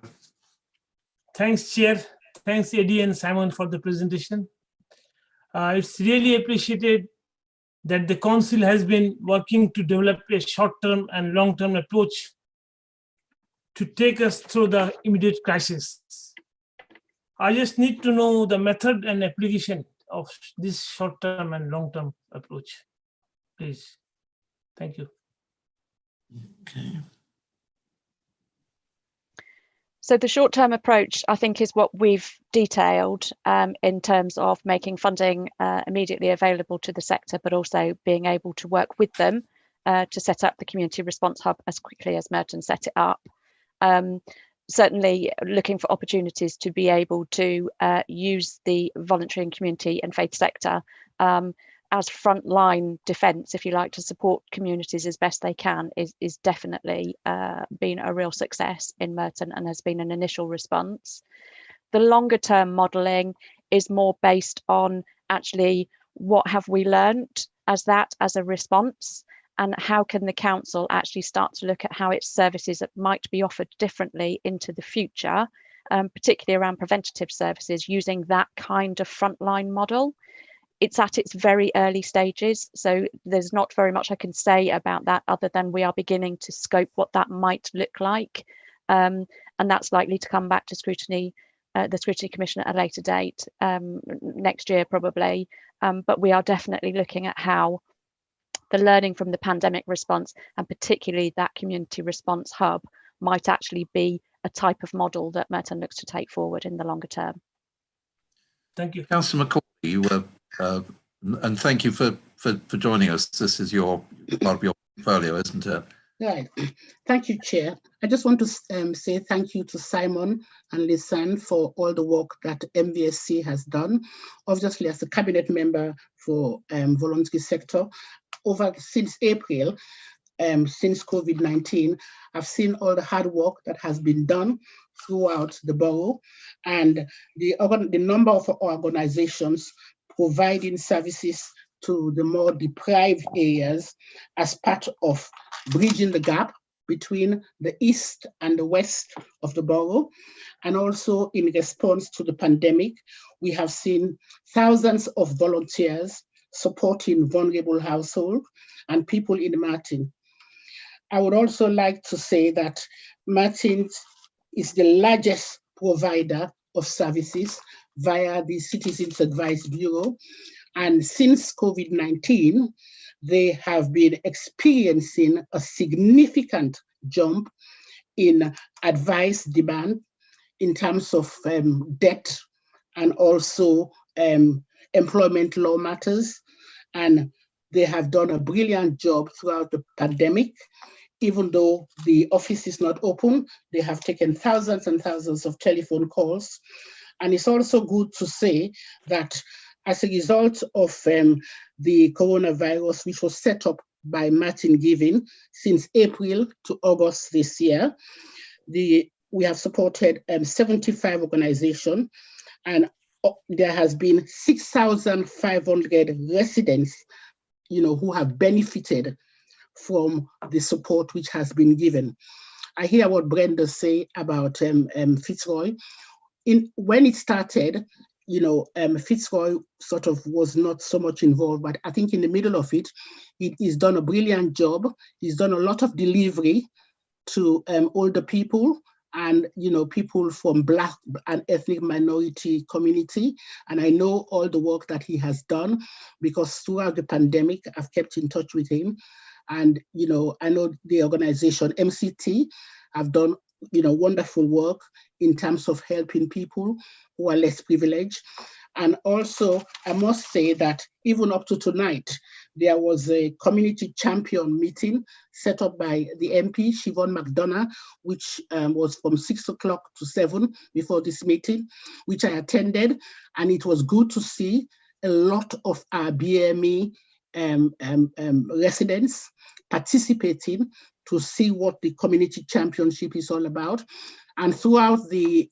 Thanks, Chair. Thanks, Eddie and Simon, for the presentation. It's really appreciated that the Council has been working to develop a short-term and long-term approach to take us through the immediate crisis. I just need to know the method and application of this short-term and long-term approach, please. Thank you. Okay. So the short-term approach, I think, is what we've detailed in terms of making funding immediately available to the sector, but also being able to work with them to set up the community response hub as quickly as Merton set it up. Certainly looking for opportunities to be able to use the voluntary and community and faith sector as frontline defence, if you like, to support communities as best they can, is definitely been a real success in Merton and has been an initial response. The longer term modelling is more based on actually what have we learnt as a response, and how can the council actually start to look at how its services might be offered differently into the future, particularly around preventative services, using that kind of frontline model. It's at its very early stages, so there's not very much I can say about that other than we are beginning to scope what that might look like. And that's likely to come back to Scrutiny, the Scrutiny Commission at a later date, next year probably. But we are definitely looking at how the learning from the pandemic response, and particularly that community response hub, might actually be a type of model that Merton looks to take forward in the longer term. Thank you. Councillor McCauley, you were, and thank you for joining us. This is part of your portfolio, isn't it? Right. Thank you, Chair. I just want to say thank you to Simon and Lisanne for all the work that MVSC has done. Obviously, as a cabinet member for voluntary sector, since April, since COVID-19, I've seen all the hard work that has been done throughout the borough, and the number of organizations providing services to the more deprived areas as part of bridging the gap between the east and the west of the borough. And also in response to the pandemic, we have seen thousands of volunteers supporting vulnerable households and people in Merton. I would also like to say that Merton is the largest provider of services via the Citizens Advice Bureau. And since COVID-19, they have been experiencing a significant jump in advice demand in terms of debt and also employment law matters. And they have done a brilliant job throughout the pandemic. Even though the office is not open, they have taken thousands and thousands of telephone calls. And it's also good to say that as a result of the coronavirus, which was set up by Martin Giving since April to August this year, we have supported 75 organizations, and there has been 6,500 residents, who have benefited from the support which has been given. I hear what Brenda say about Fitzroy. When it started, Fitzroy sort of was not so much involved, but I think in the middle of it, he's done a brilliant job. He's done a lot of delivery to older people and people from Black and ethnic minority community. And I know all the work that he has done, because throughout the pandemic, I've kept in touch with him. And I know the organization MCT have done wonderful work in terms of helping people who are less privileged. And also, I must say that even up to tonight, there was a community champion meeting set up by the MP, Siobhan McDonough, which was from 6 o'clock to 7 before this meeting, which I attended. And it was good to see a lot of our BME residents participating to see what the community championship is all about. And throughout the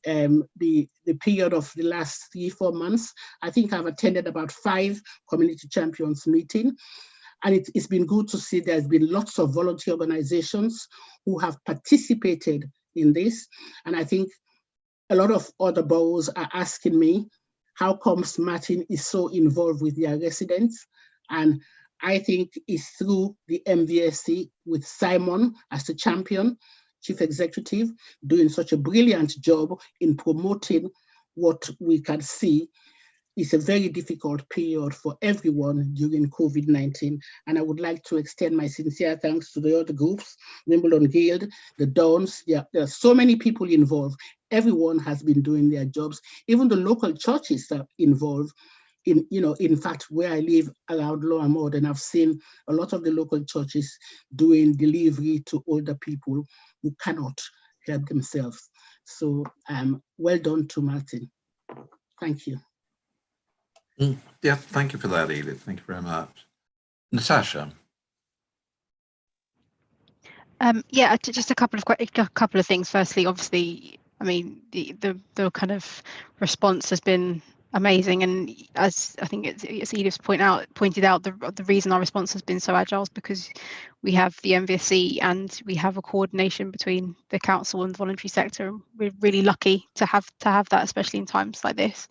period of the last 3-4 months, I think I've attended about 5 community champions meetings. And it's been good to see there's been lots of volunteer organizations who have participated in this. And I think a lot of other boroughs are asking me, how comes Martin is so involved with their residents? And I think it's through the MVSC with Simon as the champion, chief executive, doing such a brilliant job in promoting what we can see is a very difficult period for everyone during COVID-19. And I would like to extend my sincere thanks to the other groups, Wimbledon Guild, the Dons. There are so many people involved. Everyone has been doing their jobs. Even the local churches are involved. In fact, where I live around Lower Morden, I've seen a lot of the local churches doing delivery to older people who cannot help themselves. So well done to Martin. Thank you. Yeah, thank you for that, Edith. Thank you very much. Natasha. Yeah, just a couple of things. Firstly, obviously, I mean, the kind of response has been amazing, and as I think it's Edith's pointed out, the reason our response has been so agile is because we have the MVSC and we have a coordination between the council and the voluntary sector. We're really lucky to have that, especially in times like this.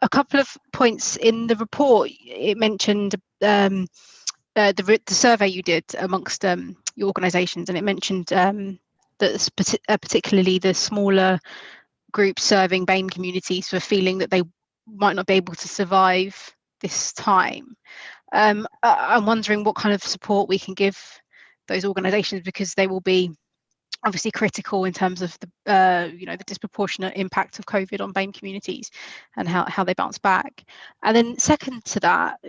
A couple of points in the report, it mentioned the survey you did amongst your organisations, and it mentioned that particularly the smaller groups serving BAME communities were feeling that they might not be able to survive this time. I'm wondering what kind of support we can give those organisations, because they will be obviously critical in terms of the the disproportionate impact of COVID on BAME communities and how they bounce back. And then second to that,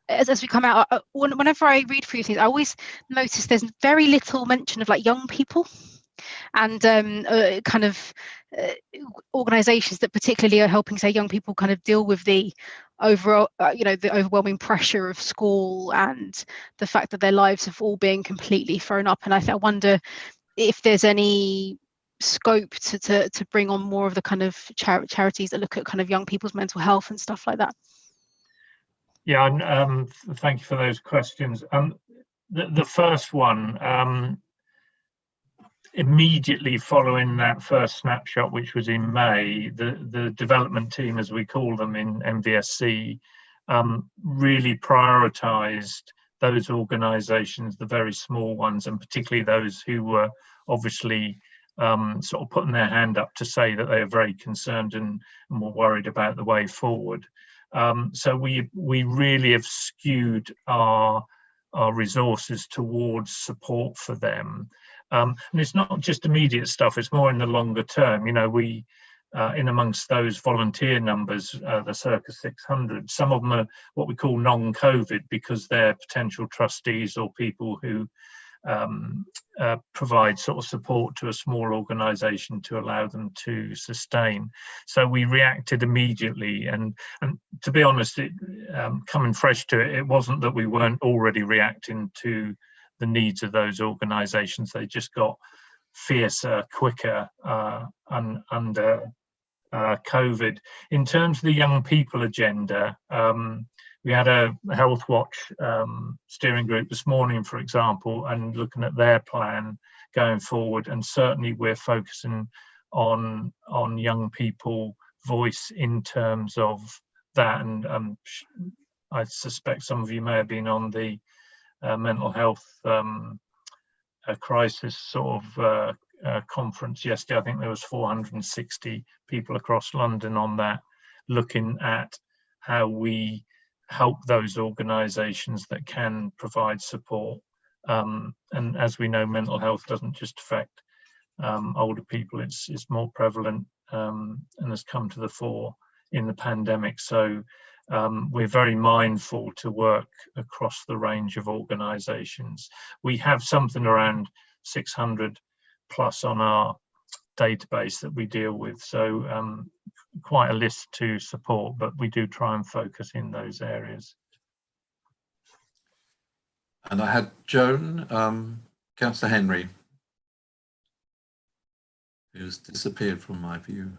as we come out, whenever I read through things, I always notice there's very little mention of like young people and kind of organisations that particularly are helping, say, young people kind of deal with the overall, the overwhelming pressure of school and the fact that their lives have all been completely thrown up. And I wonder if there's any scope to bring on more of the kind of charities that look at kind of young people's mental health and stuff like that. Yeah, and thank you for those questions. The first one, immediately following that first snapshot, which was in May, the development team, as we call them in MVSC, really prioritised those organisations, the very small ones, and particularly those who were obviously sort of putting their hand up to say that they are very concerned and were worried about the way forward. So we really have skewed our resources towards support for them. And it's not just immediate stuff, it's more in the longer term. We in amongst those volunteer numbers, the circa 600, some of them are what we call non-COVID because they're potential trustees or people who provide sort of support to a small organisation to allow them to sustain. So we reacted immediately, and to be honest, coming fresh to it, it wasn't that we weren't already reacting to the needs of those organisations. They just got fiercer, quicker under COVID. In terms of the young people agenda, we had a Health Watch steering group this morning, for example, and looking at their plan going forward. And certainly we're focusing on young people voice in terms of that. And I suspect some of you may have been on the mental health crisis sort of conference yesterday. I think there was 460 people across London on that, looking at how we help those organisations that can provide support. And as we know, mental health doesn't just affect older people, it's more prevalent and has come to the fore in the pandemic. So we're very mindful to work across the range of organisations. We have something around 600 plus on our database that we deal with, so quite a list to support, but we do try and focus in those areas. And I had Joan, Councillor Henry, who's disappeared from my view.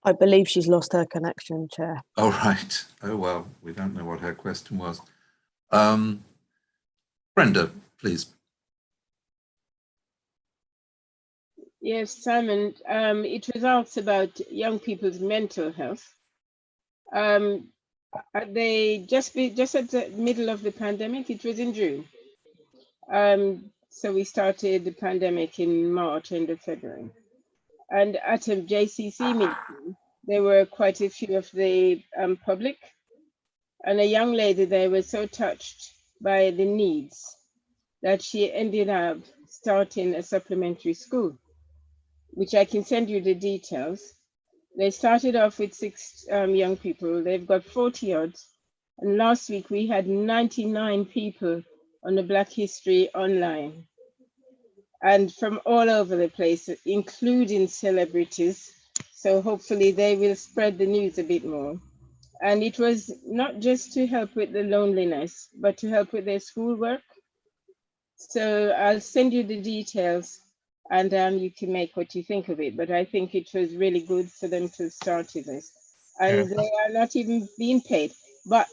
I believe she's lost her connection, Chair. Oh, right. Oh, well, we don't know what her question was. Brenda, please. Yes, Simon, it was asked about young people's mental health. They just at the middle of the pandemic, it was in June. So we started the pandemic in March, end of February. And at a JCC meeting, there were quite a few of the public, and a young lady there was so touched by the needs that she ended up starting a supplementary school, which I can send you the details. They started off with 6 young people. They've got 40 odds. And last week we had 99 people on the Black History online, and from all over the place, including celebrities. So hopefully they will spread the news a bit more. And it was not just to help with the loneliness, but to help with their schoolwork. So I'll send you the details, and you can make what you think of it. But I think it was really good for them to start with this. And they are not even being paid, but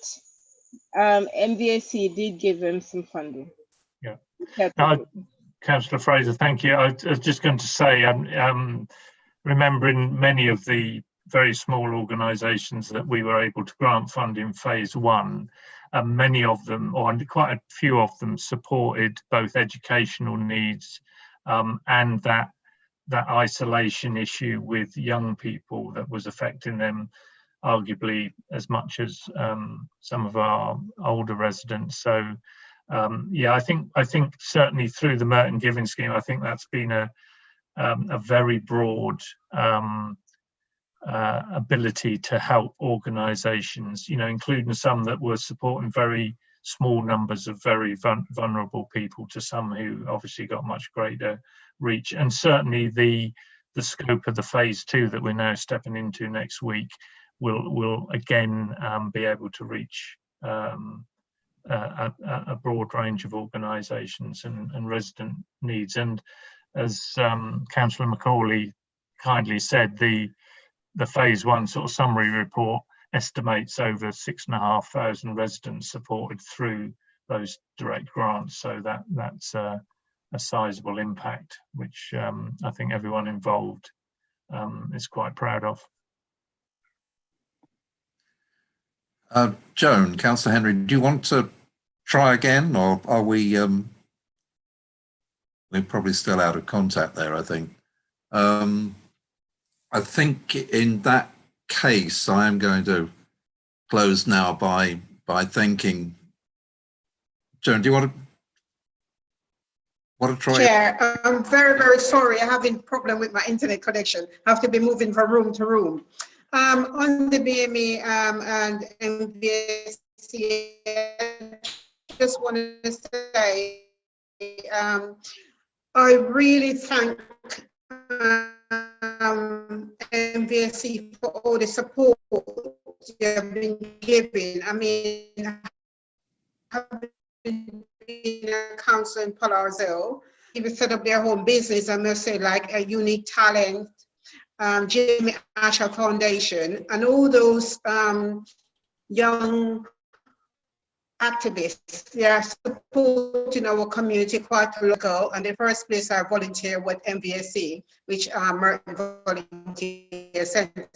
MVSC did give them some funding. Yeah. Councillor Fraser, thank you. I was just going to say, remembering many of the very small organisations that we were able to grant fund in phase 1, many of them, or quite a few of them, supported both educational needs and that isolation issue with young people that was affecting them arguably as much as some of our older residents. So yeah, I think certainly through the Merton Giving Scheme, I think that's been a very broad ability to help organisations, including some that were supporting very small numbers of very vulnerable people to some who obviously got much greater reach. And certainly the scope of the phase 2 that we're now stepping into next week will again be able to reach a broad range of organisations and resident needs. And as Councillor Macaulay kindly said, the phase 1 sort of summary report estimates over 6,500 residents supported through those direct grants. So that's a sizable impact, which I think everyone involved is quite proud of. Joan, Councillor Henry, do you want to try again, or are we're probably still out of contact there, I think. I think in that case, I am going to close now by thanking. Joan, do you want to try? Chair, I'm very, very sorry. I'm having a problem with my internet connection. I have to be moving from room to room. On the BME and MVSC, just want to say I really thank MVSC for all the support you have been giving. I mean, having been a council in Palo even set up their own business, I must say, like a Unique Talent, Jamie Asher Foundation, and all those young activists. They are supporting our community quite a lot ago. And the first place I volunteered with MVSC, which Merton Volunteer Center.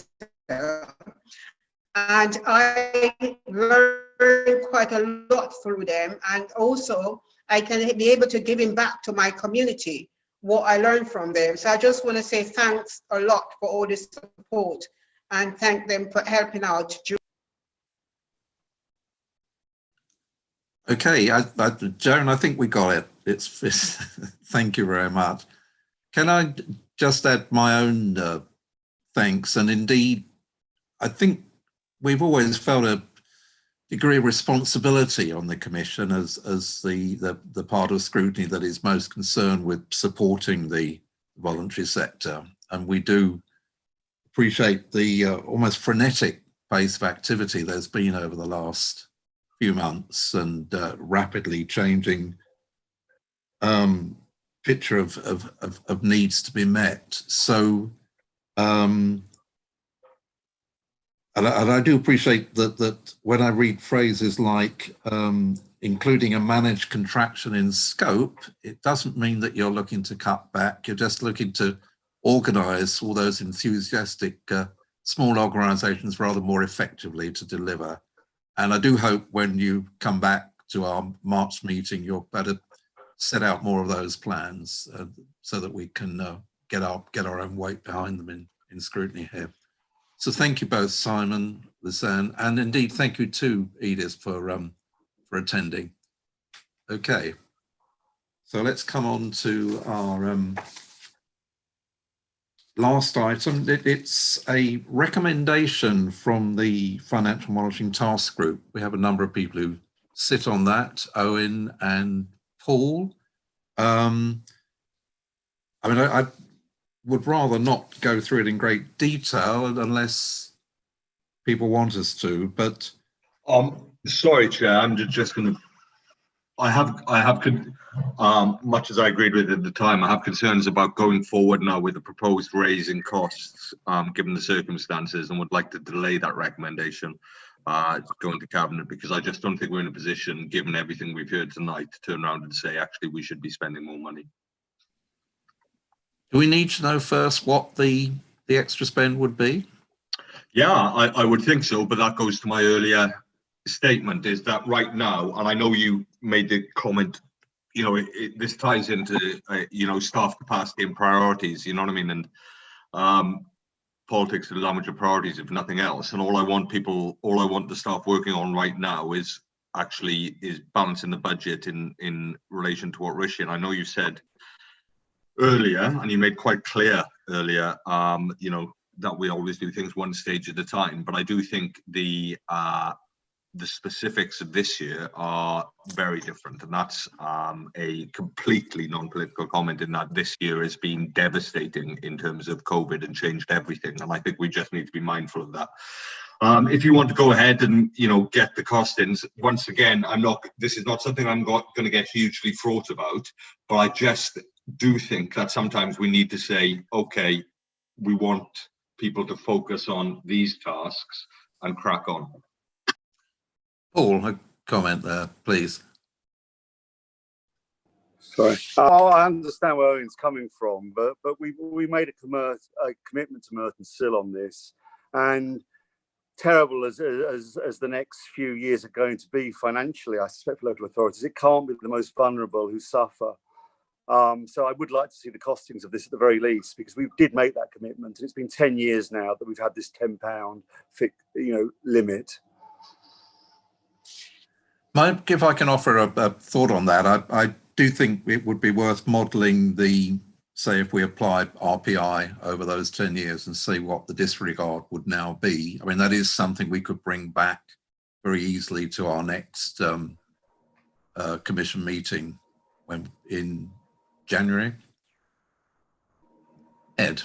And I learned quite a lot through them. And also I can be able to give back to my community what I learned from them. So I just want to say thanks a lot for all this support and thank them for helping out. Okay, Joan, I think we got it. It's thank you very much. Can I just add my own thanks? And indeed, I think we've always felt a degree of responsibility on the Commission as the part of Scrutiny that is most concerned with supporting the voluntary sector. And we do appreciate the almost frenetic pace of activity there's been over the last few months and rapidly changing picture of needs to be met. So, and I do appreciate that when I read phrases like including a managed contraction in scope, it doesn't mean that you're looking to cut back. You're just looking to organise all those enthusiastic small organisations rather more effectively to deliver. And I do hope when you come back to our March meeting, you'll better set out more of those plans so that we can get our own weight behind them in Scrutiny here. So thank you both, Simon, Lisanne, and indeed thank you too, Edith, for attending. Okay, so let's come on to our last item. It's a recommendation from the Financial Monitoring Task Group. We have a number of people who sit on that, Owen and Paul. I mean, I would rather not go through it in great detail unless people want us to, but sorry, Chair, I'm just going to. I have much as I agreed with at the time, I have concerns about going forward now with the proposed raise in costs, given the circumstances, and would like to delay that recommendation going to Cabinet, because I just don't think we're in a position, given everything we've heard tonight, to turn around and say, actually, we should be spending more money. Do we need to know first what the extra spend would be? Yeah, I would think so, but that goes to my earlier statement, is that right now, and I know you made the comment, you know, this ties into, you know, staff capacity and priorities, you know what I mean? And politics is a language of priorities, if nothing else. And all I want the staff working on right now is balancing the budget in relation to what Rishi, and I know you said earlier, and you made quite clear earlier, you know, that we always do things one stage at a time. But I do think the specifics of this year are very different, and that's a completely non-political comment, in that this year has been devastating in terms of COVID and changed everything, and I think we just need to be mindful of that. If you want to go ahead and, you know, get the costings, once again, this is not something I'm going to get hugely fraught about, but I just do think that sometimes we need to say, okay, we want people to focus on these tasks and crack on. Paul, a comment there, please. Sorry, I understand where Owen's coming from, but we made a commitment to Merton Sill on this, and terrible as the next few years are going to be financially, I suspect, for local authorities, it can't be the most vulnerable who suffer. So I would like to see the costings of this at the very least, because we did make that commitment, and it's been 10 years now that we've had this £10 limit. If I can offer a thought on that, I do think it would be worth modelling say if we apply RPI over those 10 years and see what the disregard would now be. I mean, that is something we could bring back very easily to our next Commission meeting when in January. Ed.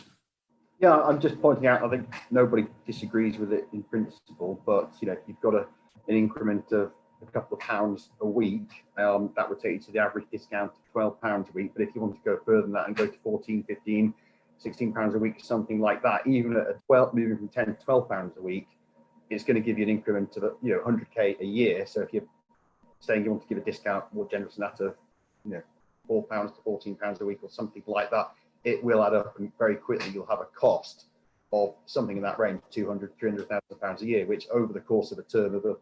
Yeah, I'm just pointing out, I think nobody disagrees with it in principle, but you know, if you've got an increment of a couple of pounds a week, that would take you to the average discount of £12 a week. But if you want to go further than that and go to 14, 15, 16 pounds a week, something like that, even at a 12, moving from 10 to 12 pounds a week, it's going to give you an increment of 100k a year. So if you're saying you want to give a discount more generous than that of £4 to 14 pounds a week or something like that, it will add up, and very quickly you'll have a cost of something in that range, 200, 300,000 pounds a year, which over the course of a term of an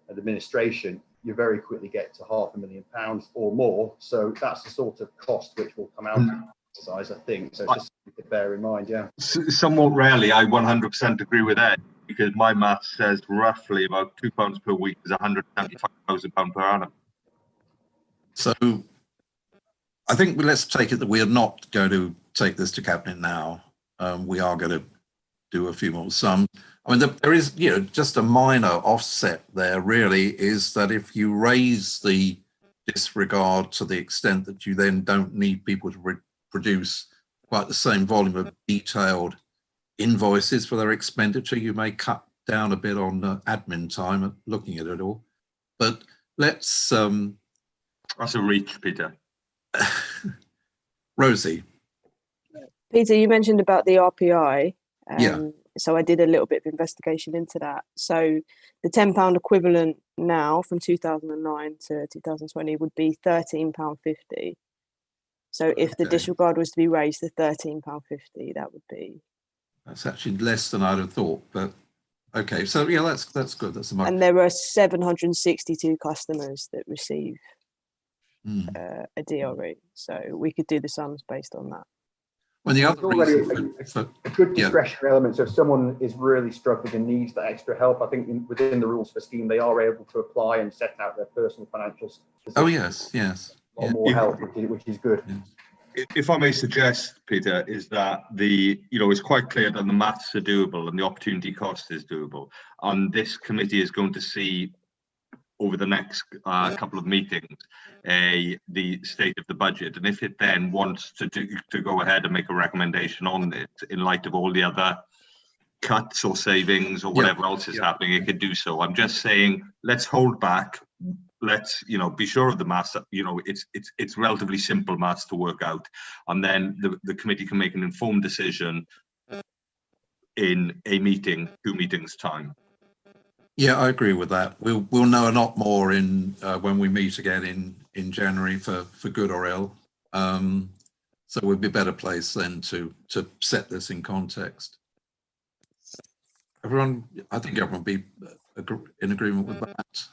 administration, you very quickly get to £500,000 or more. So that's the sort of cost which will come out of the exercise, I think. So it's just something to bear in mind, yeah. Somewhat rarely, I 100% agree with Ed, because my math says roughly about £2 per week is £175,000 per annum. So I think let's take it that we are not going to take this to cabinet now. We are going to do a few more sums. I mean, there is, just a minor offset there really, is that if you raise the disregard to the extent that you then don't need people to produce quite the same volume of detailed invoices for their expenditure, you may cut down a bit on admin time at looking at it all. But let's... That's a reach, Peter. Rosie. Peter, you mentioned about the RPI. Yeah. So I did a little bit of investigation into that. So the £10 equivalent now from 2009 to 2020 would be £13.50. So if the disregard was to be raised to £13.50, that would be... That's actually less than I'd have thought, but okay. So yeah, that's good. That's a And there are 762 customers that receive a DRE. So we could do the sums based on that. Well, the other reason a good discretionary element. So if someone is really struggling and needs that extra help, I think within the rules for scheme, they are able to apply and set out their personal financials. Oh yes, yes. Or more help, which is good. Yeah. If I may suggest, Peter, is that it's quite clear that the maths are doable and the opportunity cost is doable. And this committee is going to see over the next couple of meetings the state of the budget, and if it then wants to go ahead and make a recommendation on it in light of all the other cuts or savings or whatever else is happening, it could do so. I'm just saying, let's hold back. Let's be sure of the maths. It's relatively simple maths to work out, and then the committee can make an informed decision in a meeting, 2 meetings time. Yeah, I agree with that. We'll know a lot more in when we meet again in January for good or ill. So we'll be better placed then to set this in context. Everyone, I think everyone will be in agreement with that.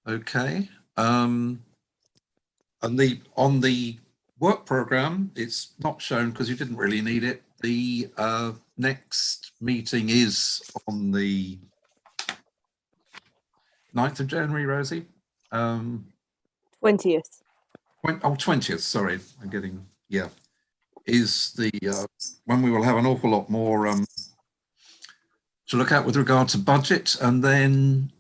Okay. And on the work program, it's not shown because you didn't really need it. The next meeting is on the 9th of January, Rosie. 20th. 20th, sorry. I'm getting, is the when we will have an awful lot more to look at with regard to budget. And then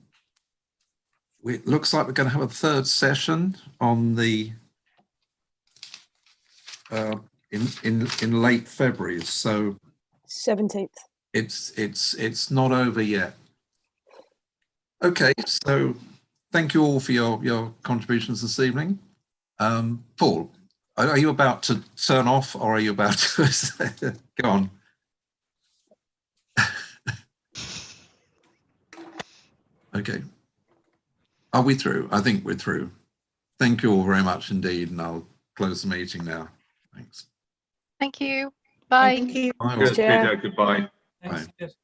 it looks like we're going to have a third session on the in late February, so 17th. It's not over yet. Okay, so thank you all for your contributions this evening. Paul, are you about to turn off, or are you about to go on? Okay, are we through? I think we're through. Thank you all very much indeed, and I'll close the meeting now. Thanks. Thank you. Bye. Thank you. Good, Peter. Goodbye. Bye. Thanks.